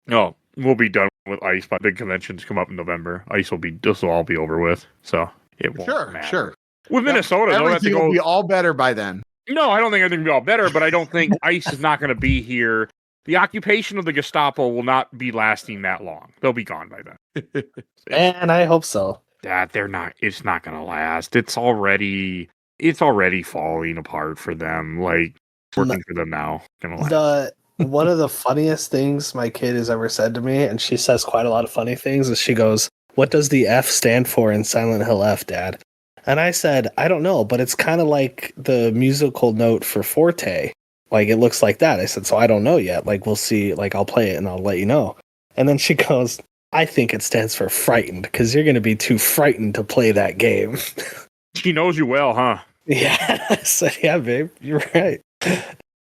No. We'll be done with ICE by big conventions come up in November. This will all be over with. So it won't matter. Sure. With Minnesota,
everything will be all better by then.
No, I don't think everything will be all better, but I don't think ICE is not going to be here. The occupation of the Gestapo will not be lasting that long. They'll be gone by then.
And I hope so.
That they're not. It's not going to last. It's already falling apart for them. Like working for them now.
One of the funniest things my kid has ever said to me, and she says quite a lot of funny things, is she goes, "What does the F stand for in Silent Hill F, Dad?" And I said, I don't know, but it's kind of like the musical note for Forte. Like, it looks like that. I said, so I don't know yet. Like, we'll see. Like, I'll play it and I'll let you know. And then she goes, I think it stands for frightened because you're going to be too frightened to play that game.
She knows you well, huh?
Yeah. I said, yeah, babe, you're right.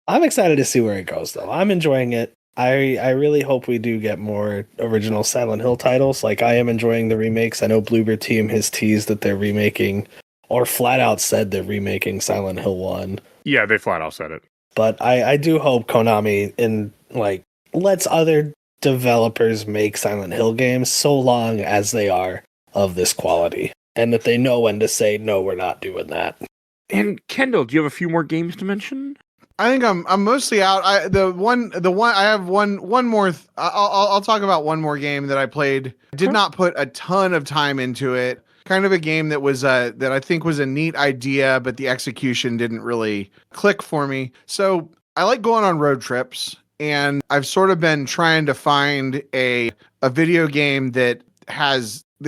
I'm excited to see where it goes, though. I'm enjoying it. I really hope we do get more original Silent Hill titles. Like, I am enjoying the remakes. I know Bloober Team has teased that they're remaking, or flat out said they're remaking Silent Hill 1.
Yeah, they flat out said it.
But I do hope Konami lets other developers make Silent Hill games so long as they are of this quality, and that they know when to say, no, we're not doing that.
And Kendall, do you have a few more games to mention?
I think I'm mostly out. I have one more. I'll talk about one more game that I played. Did not put a ton of time into it. Kind of a game that was that I think was a neat idea, but the execution didn't really click for me. So I like going on road trips, and I've sort of been trying to find a video game that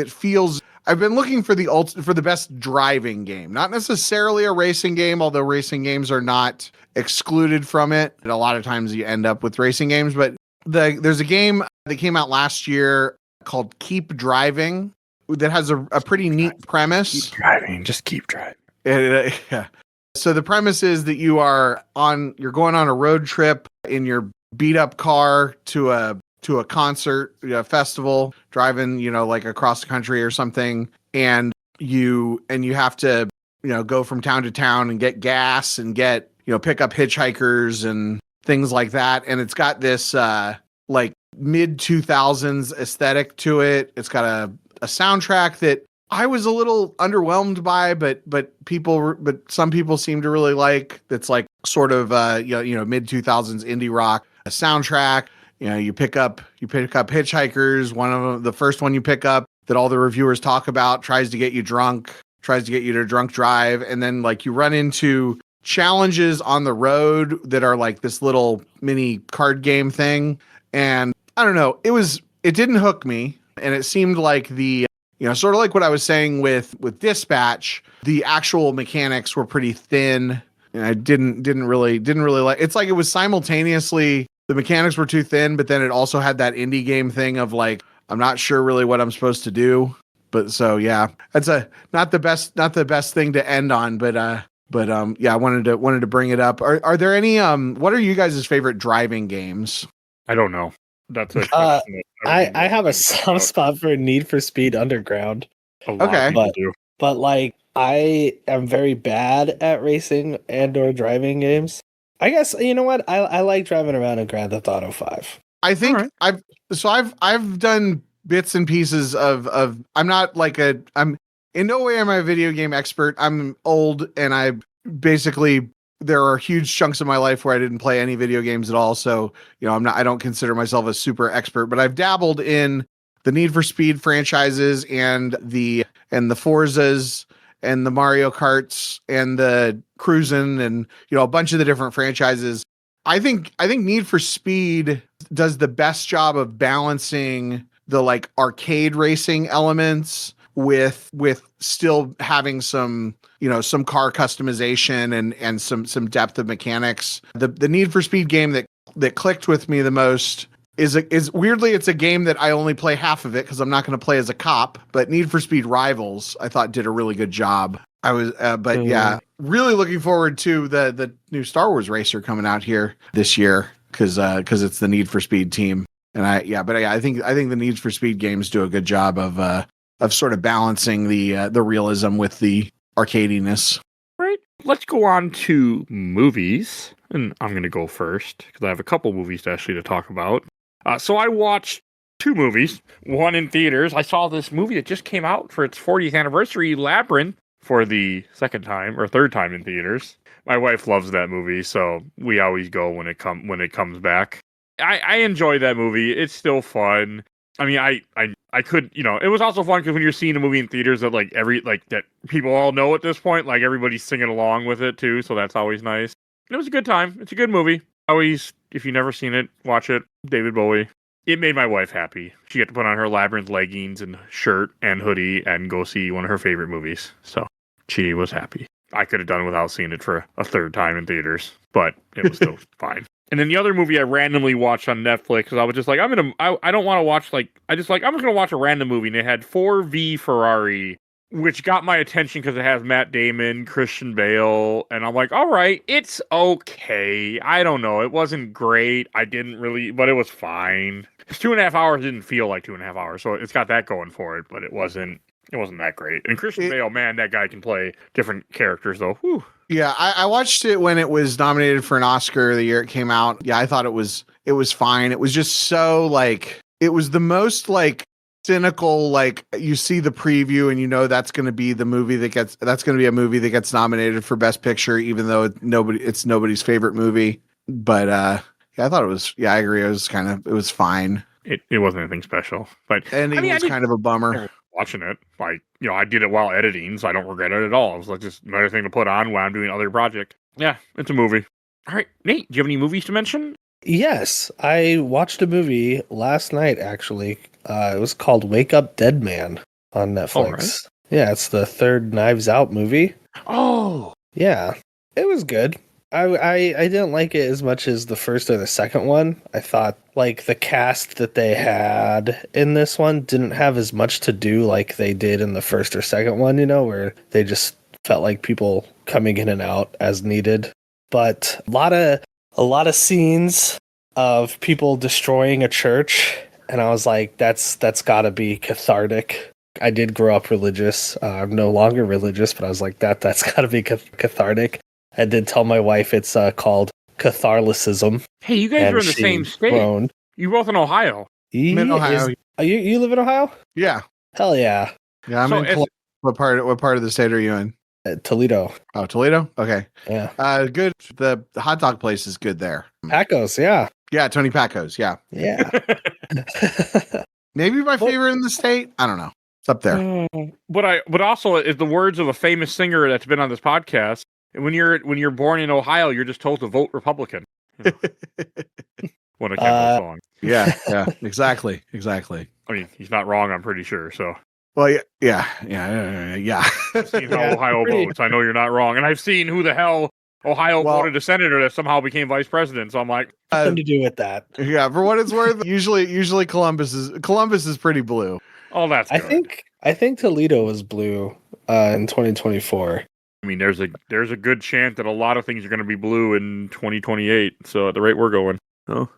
feels. I've been looking for the best driving game, not necessarily a racing game, although racing games are not excluded from it. And a lot of times you end up with racing games, but there's a game that came out last year called Keep Driving that has a pretty neat premise.
Keep driving, just keep driving.
Yeah. So the premise is that you're going on a road trip in your beat up car to a concert, a festival, driving, like across the country or something. And you have to, go from town to town and get gas and get, pick up hitchhikers and things like that. And it's got this, mid 2000s aesthetic to it. It's got a soundtrack that I was a little underwhelmed by, but some people seem to really like. That's like sort of, mid 2000s indie rock soundtrack. You pick up hitchhikers. One of them, the first one you pick up that all the reviewers talk about, tries to get you to drunk drive. And then you run into challenges on the road that are like this little mini card game thing. And I don't know, it didn't hook me. And it seemed like sort of like what I was saying with Dispatch, the actual mechanics were pretty thin. And I didn't really like, it's like it was simultaneously, the mechanics were too thin, but then it also had that indie game thing of I'm not sure really what I'm supposed to do. But so, yeah, that's not the best thing to end on, but I wanted to bring it up. Are there any, what are you guys' favorite driving games?
I don't know. That's a question.
I have a soft spot for Need for Speed Underground.
Okay.
But I am very bad at racing and or driving games. I guess, you know what? I like driving around in Grand Theft Auto 5.
I think I've done bits and pieces of I'm not I'm in no way am I a video game expert. I'm old, and there are huge chunks of my life where I didn't play any video games at all. So, I don't consider myself a super expert, but I've dabbled in the Need for Speed franchises and the Forzas and the Mario Karts and the Cruisin' and, a bunch of the different franchises. I think Need for Speed does the best job of balancing the arcade racing elements with still having some car customization and some depth of mechanics. The Need for Speed game that clicked with me the most is weirdly, it's a game that I only play half of it because I'm not going to play as a cop, but Need for Speed Rivals I thought did a really good job. I was yeah, really looking forward to the new Star Wars racer coming out here this year because it's the Need for Speed team. And I think the Need for Speed games do a good job of sort of balancing the realism with the arcadiness.
Right. Let's go on to movies, and I'm going to go first because I have a couple movies to talk about. So I watched two movies, one in theaters. I saw this movie that just came out for its 40th anniversary, Labyrinth, for the third time in theaters. My wife loves that movie, so we always go when it comes back. I enjoy that movie. It's still fun. I mean, I could, it was also fun because when you're seeing a movie in theaters that that people all know at this point, everybody's singing along with it too, so that's always nice. It was a good time. It's a good movie. Always, if you've never seen it, watch it. David Bowie. It made my wife happy. She got to put on her Labyrinth leggings and shirt and hoodie and go see one of her favorite movies. So She was happy. I could have done without seeing it for a third time in theaters, but it was still fine. And then the other movie I randomly watched on Netflix, because I was just like, I don't want to watch, I'm just going to watch a random movie. And it had 4V Ferrari, which got my attention because it has Matt Damon, Christian Bale. And I'm like, all right, it's okay. I don't know. It wasn't great. But it was fine. It's 2.5 hours. Didn't feel like 2.5 hours. So it's got that going for it, but it wasn't that great. And Christian Bale, man, that guy can play different characters, though. Whew.
Yeah, I watched it when it was nominated for an Oscar the year it came out. Yeah, I thought it was fine. It was just so it was the most cynical, you see the preview and you know that's going to be the movie that's going to be a movie that gets nominated for Best Picture, even though it's nobody's favorite movie. But yeah, I thought it was. Yeah, I agree. It was fine.
It wasn't anything special, but
ending was kind of a bummer.
Watching it, I did it while editing, so I don't regret it at all. It was just another thing to put on while I'm doing other project. Yeah, it's a movie. All right, Nate, do you have any movies to mention?
Yes, I watched a movie last night, actually. It was called Wake Up Dead Man on Netflix.
Right.
Yeah, it's the third Knives Out movie.
Oh!
Yeah, it was good. I didn't like it as much as the first or the second one. I thought the cast that they had in this one didn't have as much to do like they did in the first or second one, where they just felt like people coming in and out as needed. But a lot of scenes of people destroying a church, and I was like, that's got to be cathartic. I did grow up religious. I'm no longer religious, but I was like, that's got to be cathartic. I did tell my wife it's called Catholicism.
Hey, you guys are in the same state.
Groaned.
You're both in Ohio.
I'm in Ohio.
You live in Ohio?
Yeah.
Hell yeah.
Yeah, I'm in Columbus. What part of the state are you in?
Toledo.
Oh, Toledo? Okay.
Yeah.
Good. The hot dog place is good there.
Pacos, yeah.
Yeah, Tony Pacos, yeah.
Yeah.
Maybe my favorite in the state? I don't know. It's up there.
But also, is the words of a famous singer that's been on this podcast. When you're born in Ohio, you're just told to vote Republican. What a Kendall song.
Yeah, exactly.
I mean, he's not wrong, I'm pretty sure, so.
Well, yeah.
I've seen how Ohio votes. I know you're not wrong. And I've seen who the hell Ohio voted a senator that somehow became vice president, so I'm like...
Nothing to do with that.
Yeah, for what it's worth, usually Columbus is pretty blue.
Oh, that's good.
I think Toledo was blue in 2024.
I mean, there's a good chance that a lot of things are going to be blue in 2028. So at the rate we're going,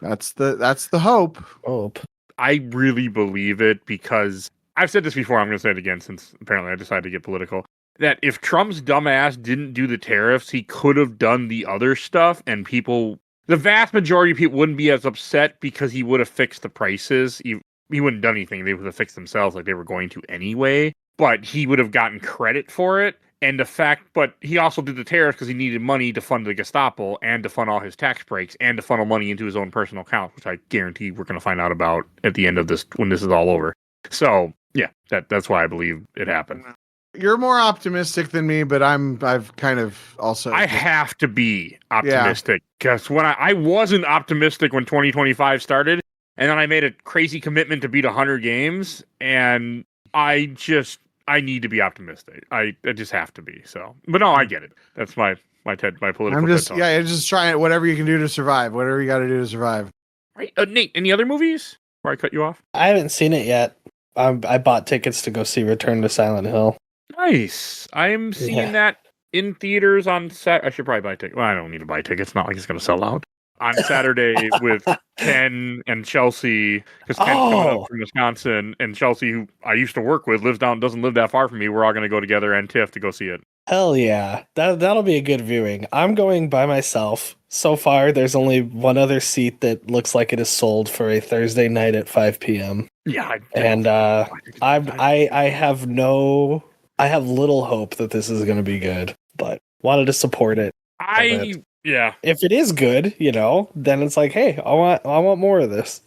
that's the hope.
I really believe it because I've said this before. I'm going to say it again since apparently I decided to get political. That if Trump's dumbass didn't do the tariffs, he could have done the other stuff, and the vast majority of people wouldn't be as upset because he would have fixed the prices. He wouldn't have done anything. They would have fixed themselves like they were going to anyway. But he would have gotten credit for it. But he also did the tariffs because he needed money to fund the Gestapo and to fund all his tax breaks and to funnel money into his own personal account, which I guarantee we're going to find out about at the end of this when this is all over. So yeah, that's why I believe it happened.
You're more optimistic than me, but I've kind of also.
I have to be optimistic because when I wasn't optimistic when 2025 started, and then I made a crazy commitment to beat 100 games, and I need to be optimistic. I just have to be. So, but no, I get it. That's my political.
I'm just trying whatever you can do to survive. Whatever you got to do to survive.
Right, Nate. Any other movies? Before I cut you off,
I haven't seen it yet. I bought tickets to go see Return to Silent Hill.
Nice. I am seeing that in theaters on Saturday. I should probably buy tickets. Well, I don't need to buy tickets. It's not like it's going to sell out. On Saturday with Ken and Chelsea, because Ken's coming up from Wisconsin, and Chelsea, who I used to work with, doesn't live that far from me. We're all going to go together and Tiff to go see it.
Hell yeah. That'll be a good viewing. I'm going by myself. So far, there's only one other seat that looks like it is sold for a Thursday night at 5 p.m.
Yeah.
I have little hope that this is going to be good, but wanted to support it.
Yeah.
If it is good, then it's like, hey, I want more of this.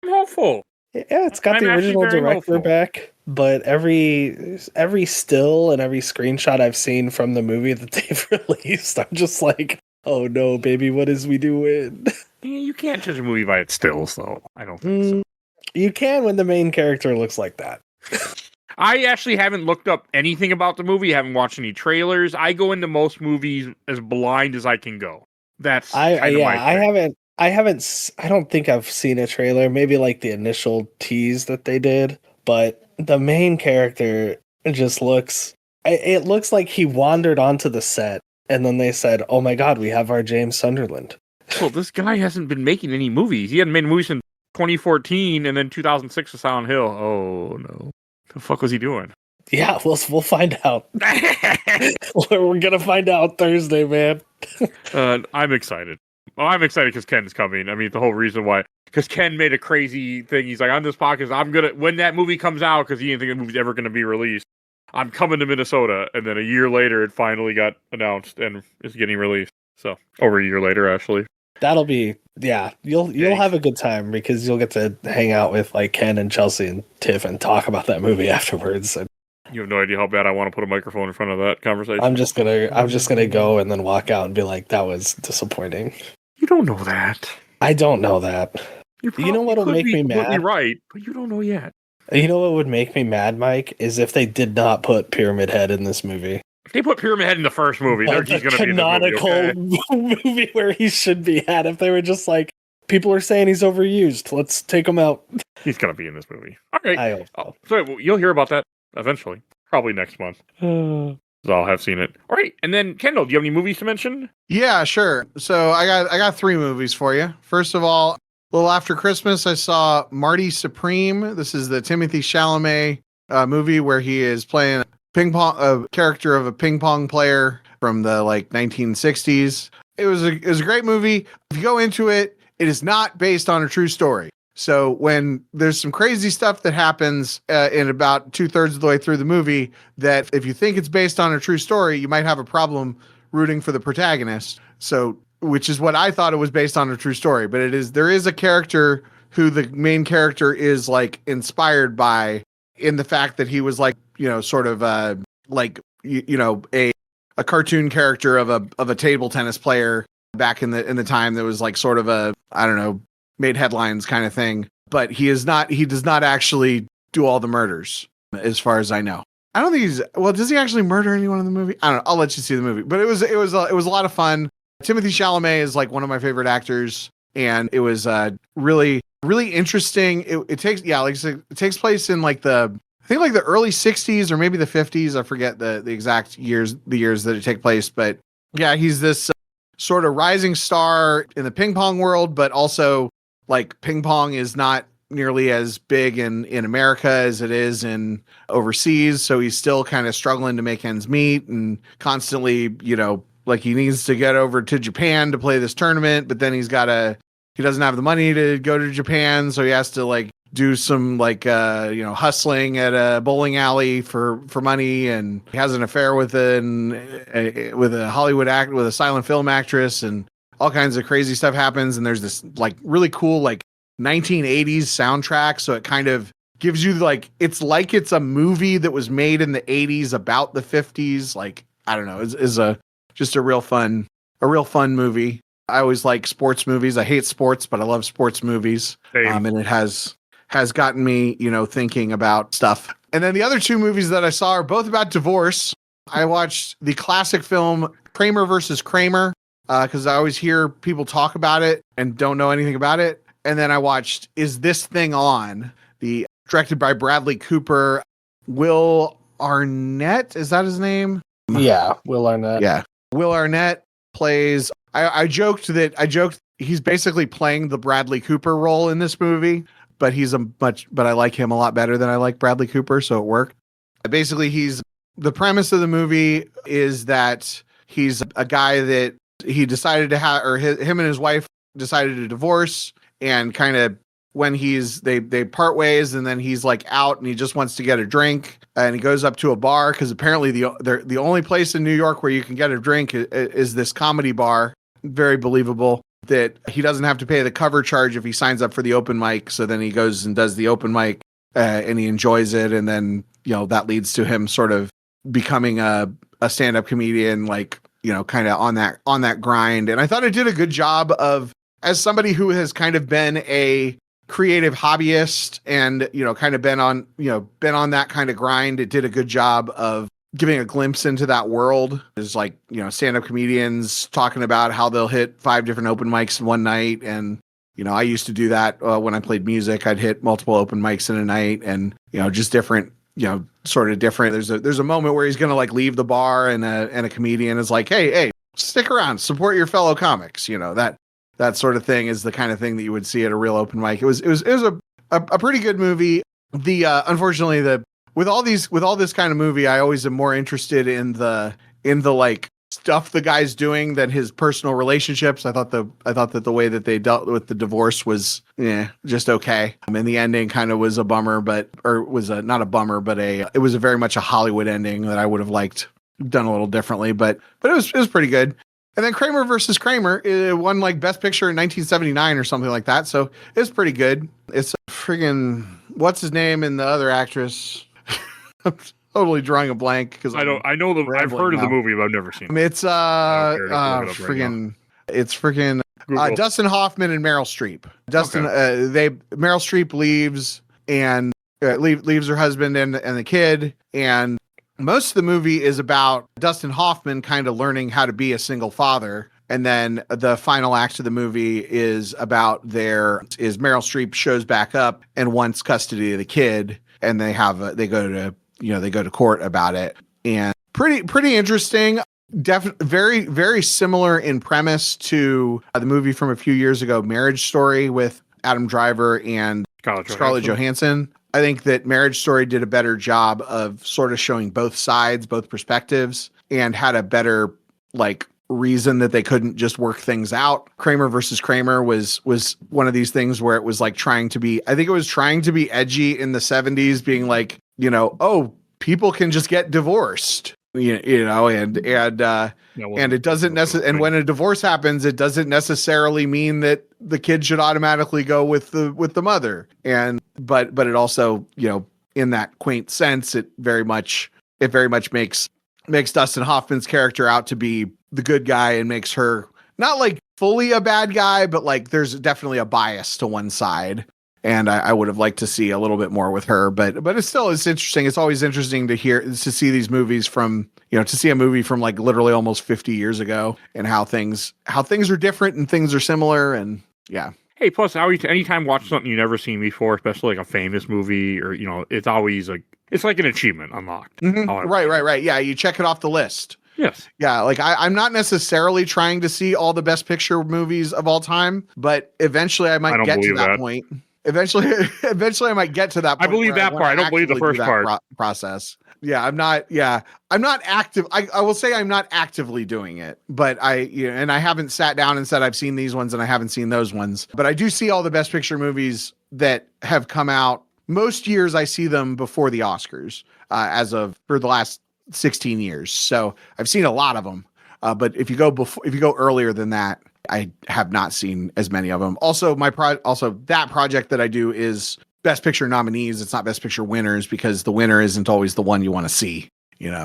I'm hopeful.
Yeah, it's got the original director back, but every still and every screenshot I've seen from the movie that they've released, I'm just like, oh no, baby, what is we doing?
You can't judge a movie by its stills, though. I don't think so.
You can when the main character looks like that.
I actually haven't looked up anything about the movie. Haven't watched any trailers. I go into most movies as blind as I can go. That's kind of my thing.
I don't think I've seen a trailer, maybe like the initial tease that they did, but the main character just it looks like he wandered onto the set and then they said, "Oh my God, we have our James Sunderland."
Well, this guy hasn't been making any movies. He hadn't made movies since 2014 and then 2006 with Silent Hill. Oh no. The fuck was he doing?
Yeah, we'll find out. We're gonna find out Thursday, man.
I'm excited. Well, I'm excited because Ken's coming. I mean, the whole reason why, because Ken made a crazy thing. He's like, on this podcast, when that movie comes out, because he didn't think the movie's ever going to be released, I'm coming to Minnesota. And then a year later, it finally got announced and is getting released. So, over a year later, actually.
That'll be, yeah, you'll have a good time because you'll get to hang out with like Ken and Chelsea and Tiff and talk about that movie afterwards. And
you have no idea how bad I want to put a microphone in front of that conversation.
I'm just gonna go and then walk out and be like, that was disappointing.
You don't know that.
I don't know that.
You
know what'll make me mad?
Right, but you don't know yet.
You know what would make me mad, Mike, is if they did not put Pyramid Head in this movie.
If they put Pyramid Head in the first movie,
Like
he's going to be in the movie, okay?
movie where he should be at. If they were just like, people are saying he's overused, let's take him out.
He's going to be in this movie. All right.
I hope so.
So you'll hear about that eventually, probably next month. I'll have seen it. All right, and then Kendall, do you have any movies to mention?
Yeah, sure. So I got 3 movies for you. First of all, a little after Christmas, I saw Marty Supreme. This is the Timothy Chalamet movie where he is playing a character of a ping pong player from the 1960s. It was a great movie. If you go into it, it is not based on a true story. So when there's some crazy stuff that happens in about 2/3 of the way through the movie, that if you think it's based on a true story, you might have a problem rooting for the protagonist. So, which is what I thought it was based on a true story, but there is a character who the main character is inspired by, in the fact that he was sort of a cartoon character of a table tennis player back in the time that was sort of a, I don't know, made headlines kind of thing, but he does not actually do all the murders as far as I know. I don't think does he actually murder anyone in the movie? I don't know. I'll let you see the movie, but it was a lot of fun. Timothy Chalamet is one of my favorite actors, and it was really, really interesting. It takes place in the early 60s or maybe the 50s. I forget the exact years that it take place, but yeah, he's this sort of rising star in the ping pong world, but also ping pong is not nearly as big in America as it is in overseas. So he's still kind of struggling to make ends meet and constantly, he needs to get over to Japan to play this tournament, but then he doesn't have the money to go to Japan. So he has to do some hustling at a bowling alley for money, and he has an affair with a Hollywood act with a silent film actress, and all kinds of crazy stuff happens. And there's this really cool 1980s soundtrack, so it kind of gives you it's a movie that was made in the 80s about the 50s. I don't know, is just a real fun movie. I always like sports movies. I hate sports, but I love sports movies. And it has gotten me, thinking about stuff. And then the other 2 movies that I saw are both about divorce. I watched the classic film Kramer versus Kramer, because I always hear people talk about it and don't know anything about it. And then I watched Is This Thing On? Directed by Bradley Cooper. Will Arnett, is that his name?
Yeah, Will Arnett.
Yeah. Will Arnett plays, I joked he's basically playing the Bradley Cooper role in this movie, but but I like him a lot better than I like Bradley Cooper, so it worked. Basically, the premise of the movie is that he's a guy that he decided to have, or him and his wife decided to divorce, and kind of when they part ways, and then he's out and he just wants to get a drink, and he goes up to a bar because apparently the only place in New York where you can get a drink is this comedy bar. Very believable that he doesn't have to pay the cover charge if he signs up for the open mic. So then he goes and does the open mic, and he enjoys it, and then that leads to him sort of becoming a stand-up comedian, kind of on that grind. And I thought it did a good job of, as somebody who has kind of been a creative hobbyist and, kind of been on that kind of grind. It did a good job of giving a glimpse into that world. There's like, stand-up comedians talking about how they'll hit 5 different open mics in one night. And, I used to do that when I played music. I'd hit multiple open mics in a night and, just different, sort of different. There's a moment where he's going to like leave the bar and a comedian is like, hey, stick around, support your fellow comics. That sort of thing is the kind of thing that you would see at a real open mic. It was a pretty good movie. Unfortunately, with all this kind of movie, I always am more interested in the like stuff the guy's doing than his personal relationships. I thought that the way that they dealt with the divorce was just okay. And the ending kind of was a bummer, not a bummer, but it was very much a Hollywood ending that I would have liked done a little differently, but it was pretty good. And then Kramer versus Kramer won like Best Picture in 1979 or something like that. So it's pretty good. It's friggin' what's his name and the other actress. I'm totally drawing a blank because
I've heard of the movie, but I've never seen it.
It's friggin' Dustin Hoffman and Meryl Streep. Meryl Streep leaves and leaves her husband and the kid, and most of the movie is about Dustin Hoffman kind of learning how to be a single father. And then the final act of the movie is about Meryl Streep shows back up and wants custody of the kid, and they go to court about it. And pretty interesting. Very, very similar in premise to the movie from a few years ago, Marriage Story, with Adam Driver and Scarlett Johansson. I think that Marriage Story did a better job of sort of showing both sides, both perspectives, and had a better like reason that they couldn't just work things out. Kramer versus Kramer was one of these things where it was like trying to be edgy in the 70s, being like, people can just get divorced. And it doesn't necessarily, and when a divorce happens, it doesn't necessarily mean that the kid should automatically go with the mother. But it also, in that quaint sense, it very much makes Dustin Hoffman's character out to be the good guy and makes her not like fully a bad guy, but like there's definitely a bias to one side. And I would have liked to see a little bit more with her, but it's interesting. It's always interesting to see these movies from, to see a movie from like literally almost 50 years ago and how things are different and things are similar. And yeah.
Hey, plus anytime watch something you've never seen before, especially like a famous movie or, it's always like, it's like an achievement unlocked.
Mm-hmm. Right. Yeah. You check it off the list.
Yes.
Yeah. Like I'm not necessarily trying to see all the Best Picture movies of all time, but eventually I might get to that point. Eventually I might get to that point.
I believe that part. I don't believe the first part.
Process. Yeah, I'm not active. I will say I'm not actively doing it, but and I haven't sat down and said I've seen these ones and I haven't seen those ones, but I do see all the Best Picture movies that have come out. Most years I see them before the Oscars, for the last 16 years. So I've seen a lot of them. But if you go earlier than that, I have not seen as many of them. Also, that project that I do is Best Picture nominees. It's not Best Picture winners, because the winner isn't always the one you want to see,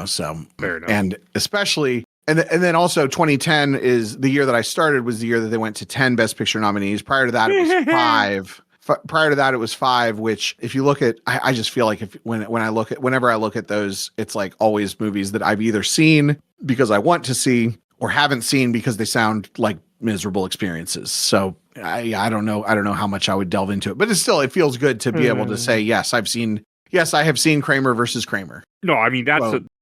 so
fair enough.
And especially, and then also 2010 is the year that I started, was the year that they went to 10 Best Picture nominees. Prior to that, it was 5. Prior to that, it was 5, which if you look at, I just feel like whenever I look at those, it's like always movies that I've either seen because I want to see or haven't seen because they sound like miserable experiences. So I don't know how much I would delve into it, but it feels good to be able to say, yes, I have seen Kramer versus Kramer.
No, I mean,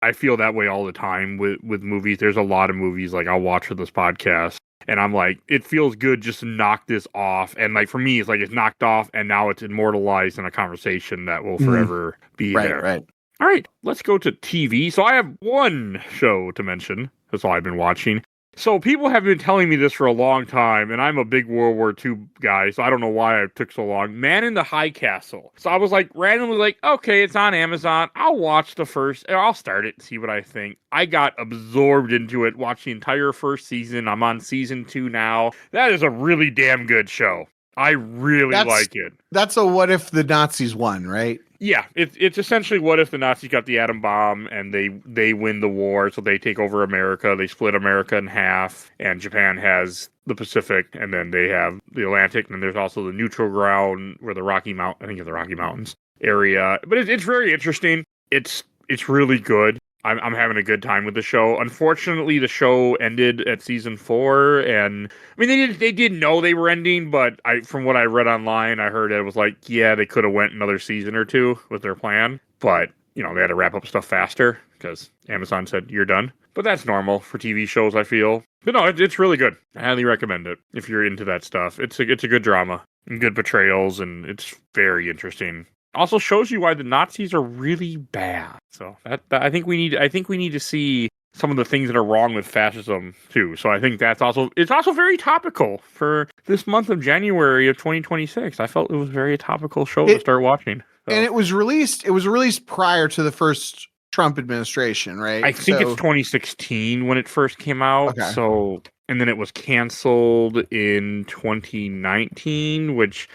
I feel that way all the time with movies. There's a lot of movies like I'll watch for this podcast and I'm like, it feels good just to knock this off. And like, for me, it's like it's knocked off and now it's immortalized in a conversation that will forever be there.
Right.
All right, let's go to TV. So I have one show to mention. That's all I've been watching. So people have been telling me this for a long time, and I'm a big World War II guy, so I don't know why it took so long. Man in the High Castle. So I was like, randomly like, okay, it's on Amazon. I'll watch I'll start it and see what I think. I got absorbed into it, watched the entire first season. I'm on season 2 now. That is a really damn good show. I really like it.
That's a What If the Nazis Won, right?
Yeah, it's essentially what if the Nazis got the atom bomb and they win the war, so they take over America, they split America in half, and Japan has the Pacific, and then they have the Atlantic, and then there's also the neutral ground where the Rocky Mountains area. But it's very interesting. It's really good. I'm having a good time with the show. Unfortunately, the show ended at season 4, and I mean they did know they were ending, but from what I read online, I heard it was like, yeah, they could have went another season or 2 with their plan, but they had to wrap up stuff faster because Amazon said you're done. But that's normal for TV shows, I feel. But no, it's really good. I highly recommend it if you're into that stuff. It's a good drama and good portrayals, and it's very interesting. Also shows you why the Nazis are really bad. So that I think we need to see some of the things that are wrong with fascism too. So I think it's also very topical for this month of January of 2026. I felt it was a very topical show to start watching. So.
And it was released prior to the first Trump administration, right?
I think it's 2016 when it first came out.
Okay.
So and then it was canceled in 2019, which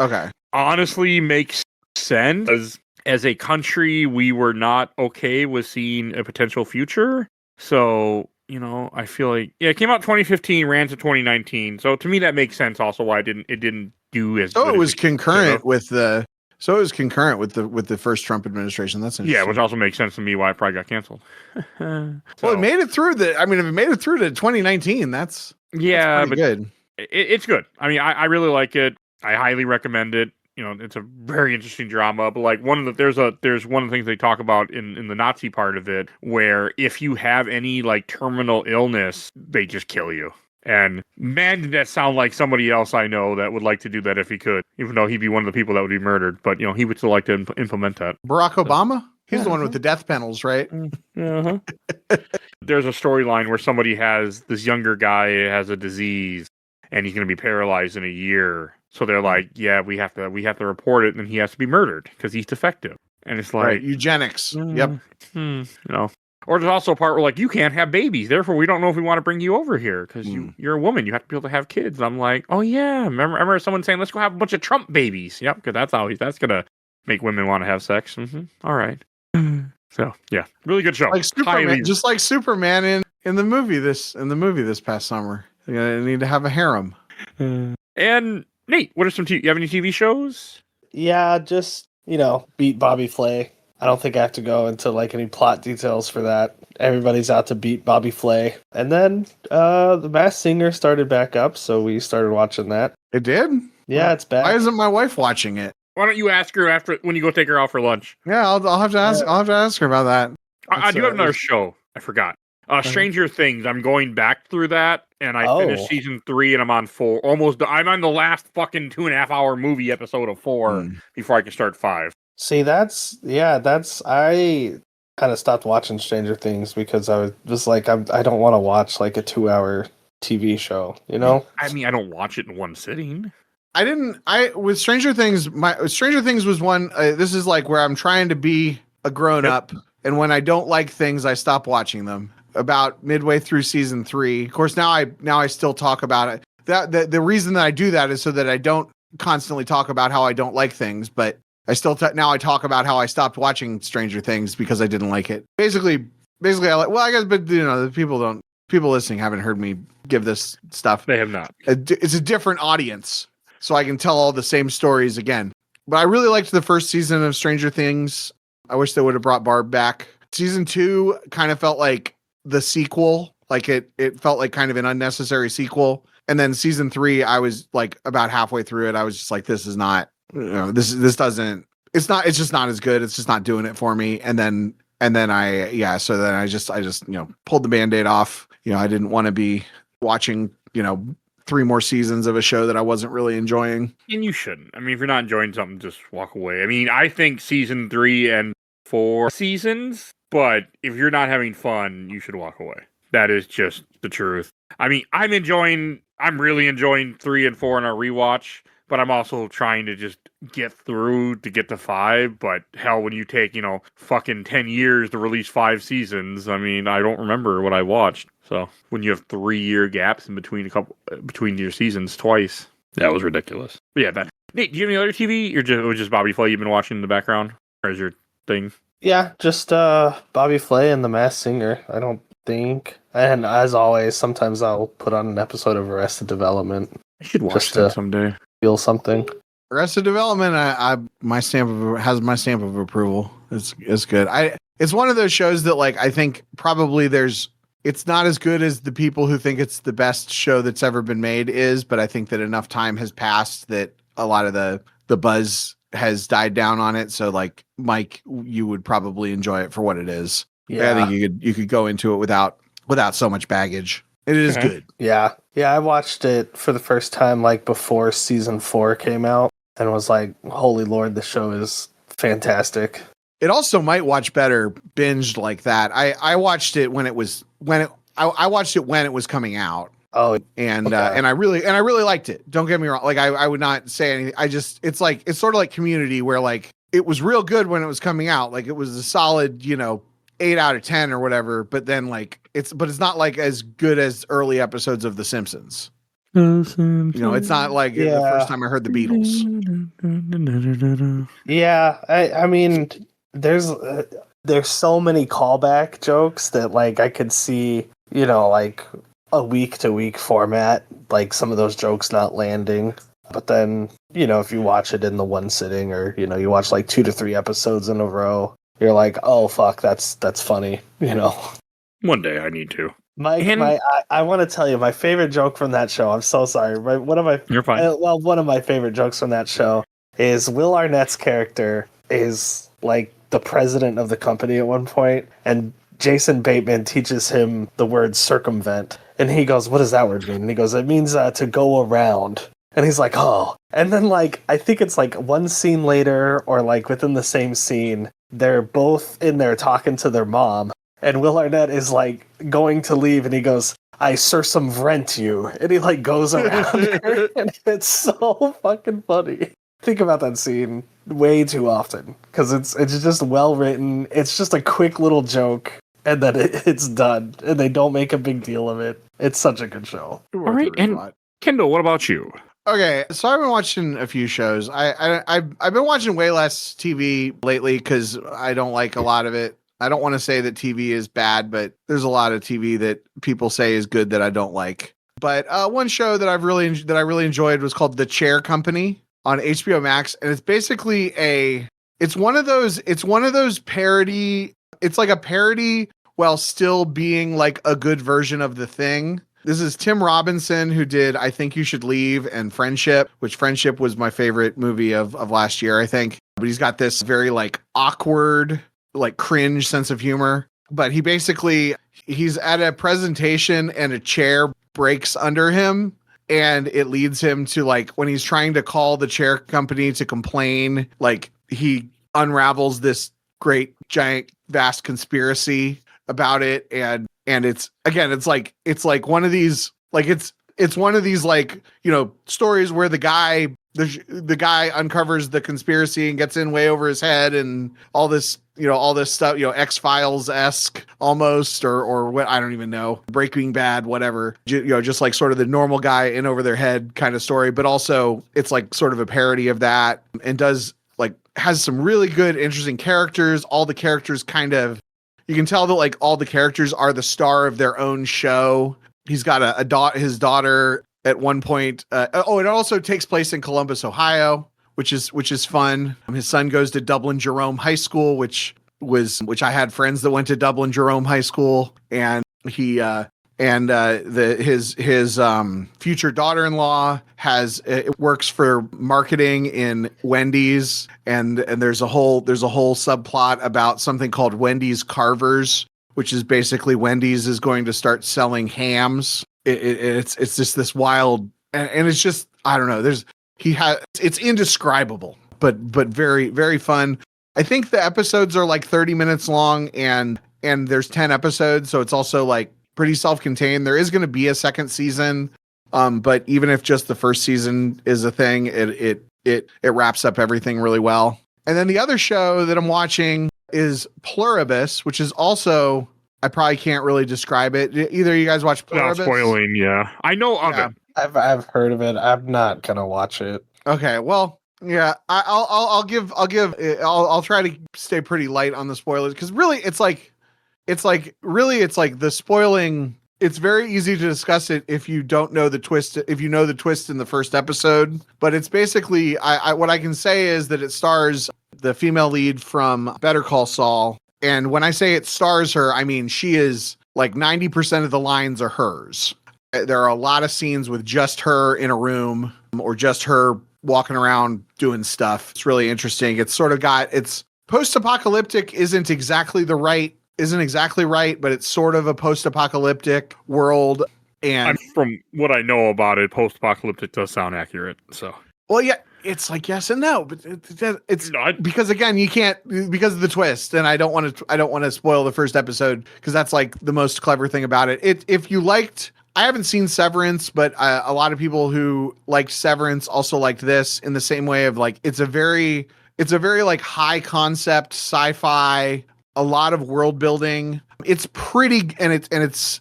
honestly makes sense. As a country, we were not okay with seeing a potential future. So, I feel like it came out 2015, ran to 2019. So to me, that makes sense. Also, why it didn't do as.
So it was concurrent with the. So it was concurrent with the first Trump administration. That's interesting.
Yeah, which also makes sense to me why it probably got canceled.
Well, it made it through if it made it through to 2019, that's pretty good.
It's good. I mean, I really like it. I highly recommend it. It's a very interesting drama, but like there's one of the things they talk about in the Nazi part of it, where if you have any like terminal illness, they just kill you. And man, did that sound like somebody else I know that would like to do that if he could, even though he'd be one of the people that would be murdered. But he would still like to implement that.
Barack Obama? He's the one with the death panels, right?
Uh-huh. There's a storyline where this younger guy has a disease, and he's going to be paralyzed in a year. So they're like, yeah, we have to report it, and he has to be murdered because he's defective. And it's like
eugenics. Yep.
Or there's also a part where like you can't have babies, therefore we don't know if we want to bring you over here because you're a woman. You have to be able to have kids. And I'm like, oh yeah, remember someone saying let's go have a bunch of Trump babies? Yep, because that's gonna make women want to have sex. All right. So yeah, really good show.
Like Superman, just like Superman in the movie this past summer. They're gonna need to have a harem.
And Nate, what are you have any TV shows?
Yeah, just, beat Bobby Flay. I don't think I have to go into like any plot details for that. Everybody's out to beat Bobby Flay. And then The Masked Singer started back up, so we started watching that.
It did?
Yeah, it's back.
Why isn't my wife watching it?
Why don't you ask her when you go take her out for lunch?
Yeah, I'll have to ask. I'll have to ask her about that.
I do have another show. I forgot. Stranger Things. I'm going back through that, and I finished season 3, and I'm on 4. I'm on the last fucking 2.5-hour movie episode of 4 before I can start 5.
See, I kind of stopped watching Stranger Things because I was like, I don't want to watch like a 2-hour TV show,
I mean, I don't watch it in one sitting.
With Stranger Things, Stranger Things was one, this is like where I'm trying to be a grown up, and when I don't like things, I stop watching them. About midway through season 3. Of course, now I still talk about it. The reason that I do that is so that I don't constantly talk about how I don't like things, but I still now I talk about how I stopped watching Stranger Things because I but the people listening haven't heard me give this stuff.
They have not.
It's a different audience, so I can tell all the same stories again. But I really liked the first season of Stranger Things. I wish they would have brought Barb back. Season 2 kind of felt like the sequel, like it felt like kind of an unnecessary sequel. And then season 3, I was like about halfway through it. I was just like, this is not, it's just not as good. It's just not doing it for me. And then I just pulled the Band-Aid off. I didn't want to be watching, 3 more seasons of a show that I wasn't really enjoying.
And you shouldn't. I mean, if you're not enjoying something, just walk away. I mean, I think season 3 and 4 seasons, but if you're not having fun, you should walk away. That is just the truth. I mean, I'm really enjoying 3 and 4 on our rewatch, but I'm also trying to just get through to get to 5. But hell, when you take, fucking 10 years to release 5 seasons, I mean, I don't remember what I watched. So when you have 3-year gaps in between your seasons twice, that was ridiculous. But yeah, Nate, do you have any other TV? Or just Bobby Flay you've been watching in the background? as your thing?
Yeah, just Bobby Flay and the Masked Singer, I don't think. And as always, sometimes I'll put on an episode of Arrested Development.
I should watch
Just
that
to
someday.
feel something.
Arrested Development, has my stamp of approval. It's good. It's one of those shows that like I think probably it's not as good as the people who think it's the best show that's ever been made is, but I think that enough time has passed that a lot of the buzz has died down on it. So like Mike, you would probably enjoy it for what it is.
Yeah.
I think you could go into it without so much baggage. It is good.
Yeah. Yeah, I watched it for the first time like before season 4 came out and was like, holy Lord, the show is fantastic.
It also might watch better binged like that. I watched it when it was coming out.
Oh,
and
okay.
and I really liked it. Don't get me wrong. Like I would not say anything. It's sort of like Community where like it was real good when it was coming out. Like it was a solid, 8 out of 10 or whatever. But then like it's not like as good as early episodes of The Simpsons. It's not like the first time I heard the Beatles.
Yeah, I mean, there's so many callback jokes that like I could see, like a week to week format, like some of those jokes not landing. But then, if you watch it in the one sitting or, you watch like 2 to 3 episodes in a row, you're like, oh fuck, that's funny,
One day I need to.
I want to tell you my favorite joke from that show. I'm so sorry.
You're fine.
One of my favorite jokes from that show is Will Arnett's character is like the president of the company at one point, and Jason Bateman teaches him the word circumvent, and he goes, "What does that word mean?" And he goes, "It means to go around." And he's like, "Oh." And then like I think it's like one scene later, or like within the same scene, they're both in there talking to their mom. And Will Arnett is like going to leave, and he goes, "I circumvent you," and he like goes around her, and it's so fucking funny. Think about that scene way too often because it's just well written. It's just a quick little joke, and then it's done, and they don't make a big deal of it. It's such a good show.
All right, and Kendall, what about you?
Okay, so I've been watching a few shows. I've been watching way less TV lately because I don't like a lot of it. I don't want to say that TV is bad, but there's a lot of TV that people say is good that I don't like. But one show that I really enjoyed was called The Chair Company on HBO Max, and it's basically it's one of those parody. It's like a parody while still being like a good version of The Thing. This is Tim Robinson, who did I Think You Should Leave and Friendship, which Friendship was my favorite movie of last year, I think. But he's got this very like awkward, like cringe sense of humor. But he's at a presentation and a chair breaks under him, and it leads him to like when he's trying to call the chair company to complain, like he unravels this great giant vast conspiracy about it. And it's like one of these like it's one of these like stories where the guy uncovers the conspiracy and gets in way over his head and all this stuff, X-Files-esque almost, or what, I don't even know, Breaking Bad, whatever, just like sort of the normal guy in over their head kind of story, but also it's like sort of a parody of that, and has some really good, interesting characters. All the characters you can tell that like all the characters are the star of their own show. He's got his daughter at one point. It also takes place in Columbus, Ohio, which is fun. His son goes to Dublin Jerome High School, which I had friends that went to Dublin Jerome High School, and he his future daughter-in-law works for marketing in Wendy's, and there's a whole subplot about something called Wendy's Carvers, which is basically Wendy's is going to start selling hams. It's just this wild, and it's just, I don't know. It's indescribable, but very, very fun. I think the episodes are like 30 minutes long, and there's 10 episodes, so it's also like pretty self-contained. There is going to be a second season, but even if just the first season is a thing, it wraps up everything really well. And then the other show that I'm watching is Pluribus, which is also, I probably can't really describe it. Either of you guys watch Pluribus?
Without spoiling, yeah. I know of it.
I've heard of it. I'm not gonna watch it.
Okay, well, Yeah, I'll try to stay pretty light on the spoilers because really it's like the spoiling. It's very easy to discuss it if you don't know the twist. If you know the twist in the first episode, but it's basically what I can say is that it stars the female lead from Better Call Saul, and when I say it stars her, I mean she is like 90% of the lines are hers. There are a lot of scenes with just her in a room or just her walking around doing stuff. It's really interesting. It's sort of it's post-apocalyptic isn't exactly right, but it's sort of a post-apocalyptic world. And
from what I know about it, post-apocalyptic does sound accurate. So,
well, yeah, it's like yes and no, but it's because again, you can't because of the twist, and I don't want to spoil the first episode because that's like the most clever thing about it. If you liked. I haven't seen Severance, but a lot of people who liked Severance also liked this in the same way of like it's a very like high concept sci-fi, a lot of world building. It's pretty and it's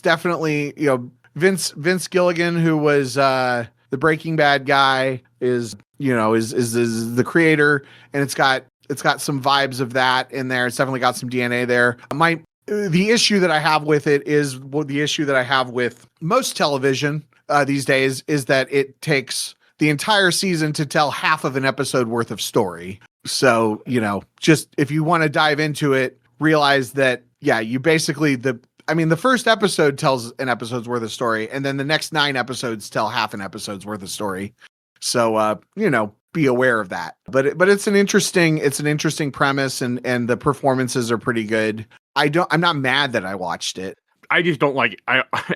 definitely, you know, Vince Gilligan, who was the Breaking Bad guy, is the creator, and it's got some vibes of that in there. It's definitely got some DNA there. The issue that I have with it is the issue that I have with most television these days is that it takes the entire season to tell half of an episode worth of story. So, you know, just if you want to dive into it, realize that, yeah, you basically the first episode tells an episode's worth of story, and then the next 9 episodes tell half an episode's worth of story. So, you know, be aware of that. But it's an interesting premise, and the performances are pretty good. I'm not mad that I watched it.
I just don't like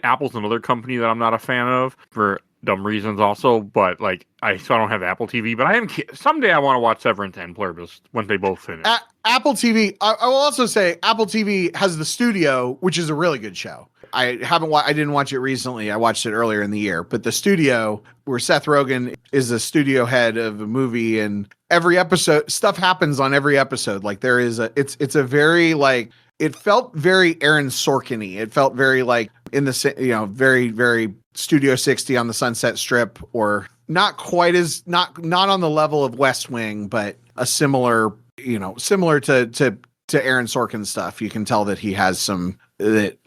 Apple's another company that I'm not a fan of for dumb reasons also, but like I don't have Apple TV, but someday I want to watch Severance and Pluribus when they both finish.
Apple TV, I will also say Apple TV has The Studio, which is a really good show. I didn't watch it recently. I watched it earlier in the year, but The Studio, where Seth Rogen is the studio head of a movie, and every episode stuff happens on every episode. Like there is it's a very like, it felt very Aaron Sorkin-y. It felt very like in the, you know, very, very Studio 60 on the Sunset Strip, or not quite as not on the level of West Wing, but a similar to Aaron Sorkin stuff. You can tell that he has some there's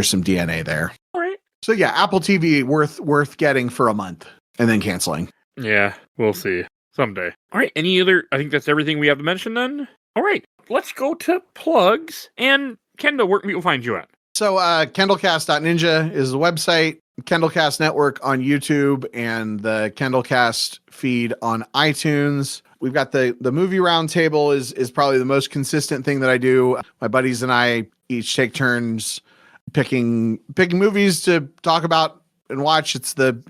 some DNA there.
All right.
So yeah, Apple TV worth getting for a month and then canceling.
Yeah, we'll see someday. All right. Any other? I think that's everything we have to mention then. All right. Let's go to plugs. And Kendall, where can people find you at?
So kendallcast.ninja is the website, Kendallcast Network on YouTube, and the Kendallcast feed on iTunes. We've got the movie roundtable is probably the most consistent thing that I do. My buddies and I each take turns picking movies to talk about and watch. It's the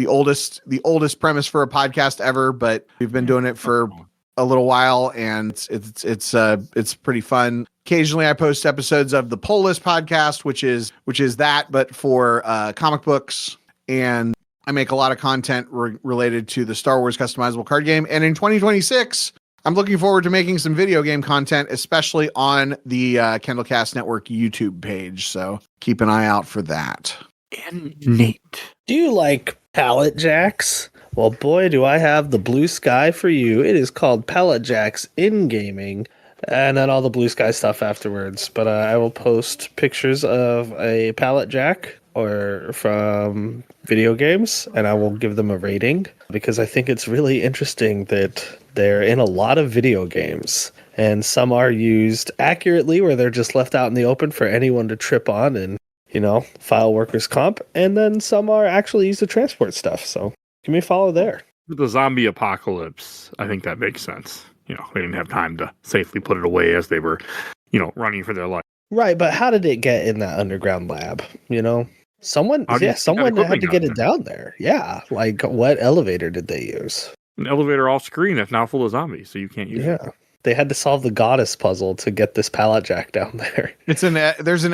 oldest premise for a podcast ever, but we've been doing it for a little while, and it's pretty fun. Occasionally I post episodes of the Poll List podcast, which is that, but for comic books, and I make a lot of content related to the Star Wars customizable card game. And in 2026, I'm looking forward to making some video game content, especially on the Kendallcast Network YouTube page. So keep an eye out for that.
And Nate,
do you like pallet jacks? Well, boy, do I have the blue sky for you. It is called Pallet Jacks in Gaming, and then all the blue sky stuff afterwards. But I will post pictures of a pallet jack or from video games, and I will give them a rating because I think it's really interesting that they're in a lot of video games, and some are used accurately where they're just left out in the open for anyone to trip on and, you know, file workers' comp, and then some are actually used to transport stuff. So give me a follow there.
With the zombie apocalypse, I think that makes sense. You know, they didn't have time to safely put it away as they were, you know, running for their life. Right, but how did it get in that underground lab? You know, someone had to get it down there. Yeah, like what elevator did they use? An elevator off screen that's now full of zombies, so you can't use it. Yeah. They had to solve the goddess puzzle to get this pallet jack down there.
There's an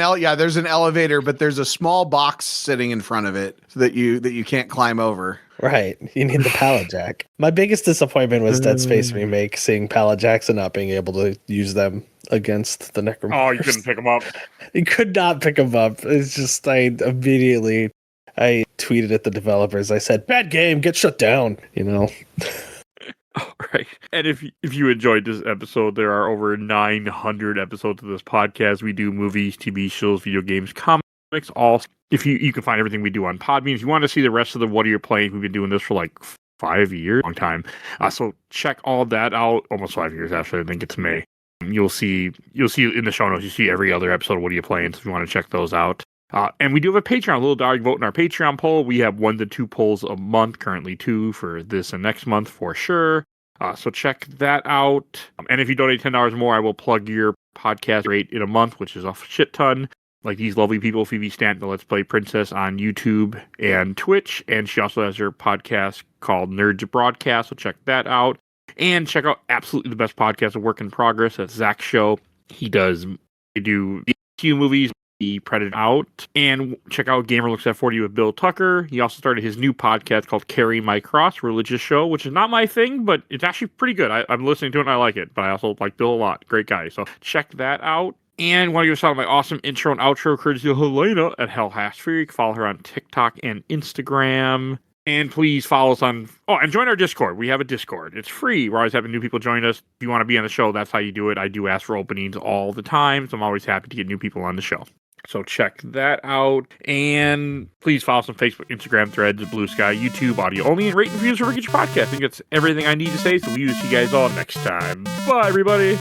elevator, but there's a small box sitting in front of it so that you can't climb over.
Right. You need the pallet jack. My biggest disappointment was Dead Space Remake, seeing pallet jacks and not being able to use them against the Necromancers.
Oh, you couldn't pick them up.
You could not pick them up. It's just, I immediately, I tweeted at the developers. I said, "Bad game, get shut down." You know.
All right. And if you enjoyed this episode, there are over 900 episodes of this podcast. We do movies, TV shows, video games, comics, all. If you can find everything we do on Podbean. If you want to see the rest of the What Are You Playing, we've been doing this for like 5 years, long time. So check all that out. Almost 5 years, actually. I think it's May. You'll see in the show notes, you see every other episode of What Are You Playing, so if you want to check those out. And we do have a Patreon, a little dog vote in our Patreon poll. We have 1 to 2 polls a month, currently 2 for this and next month for sure. So check that out. And if you donate $10 more, I will plug your podcast rate in a month, which is a shit ton. Like these lovely people, Phoebe Stanton, the Let's Play Princess on YouTube and Twitch. And she also has her podcast called Nerds Broadcast, so check that out. And check out absolutely the best podcast of Work in Progress. That's Zach's show. They do the few movies, the Predator Out. And check out Gamer Looks at 40 with Bill Tucker. He also started his new podcast called Carry My Cross, religious show, which is not my thing, but it's actually pretty good. I'm listening to it and I like it, but I also like Bill a lot. Great guy. So check that out. And want to give a shout out my awesome intro and outro courtesy of Helena at Hell Hashfree. You can follow her on TikTok and Instagram. And please follow us on... Oh, and join our Discord. We have a Discord. It's free. We're always having new people join us. If you want to be on the show, that's how you do it. I do ask for openings all the time, so I'm always happy to get new people on the show. So check that out. And please follow us on Facebook, Instagram, Threads, Blue Sky, YouTube, audio only, and rate and reviews for Get Your Podcast. I think that's everything I need to say, so we will see you guys all next time. Bye, everybody.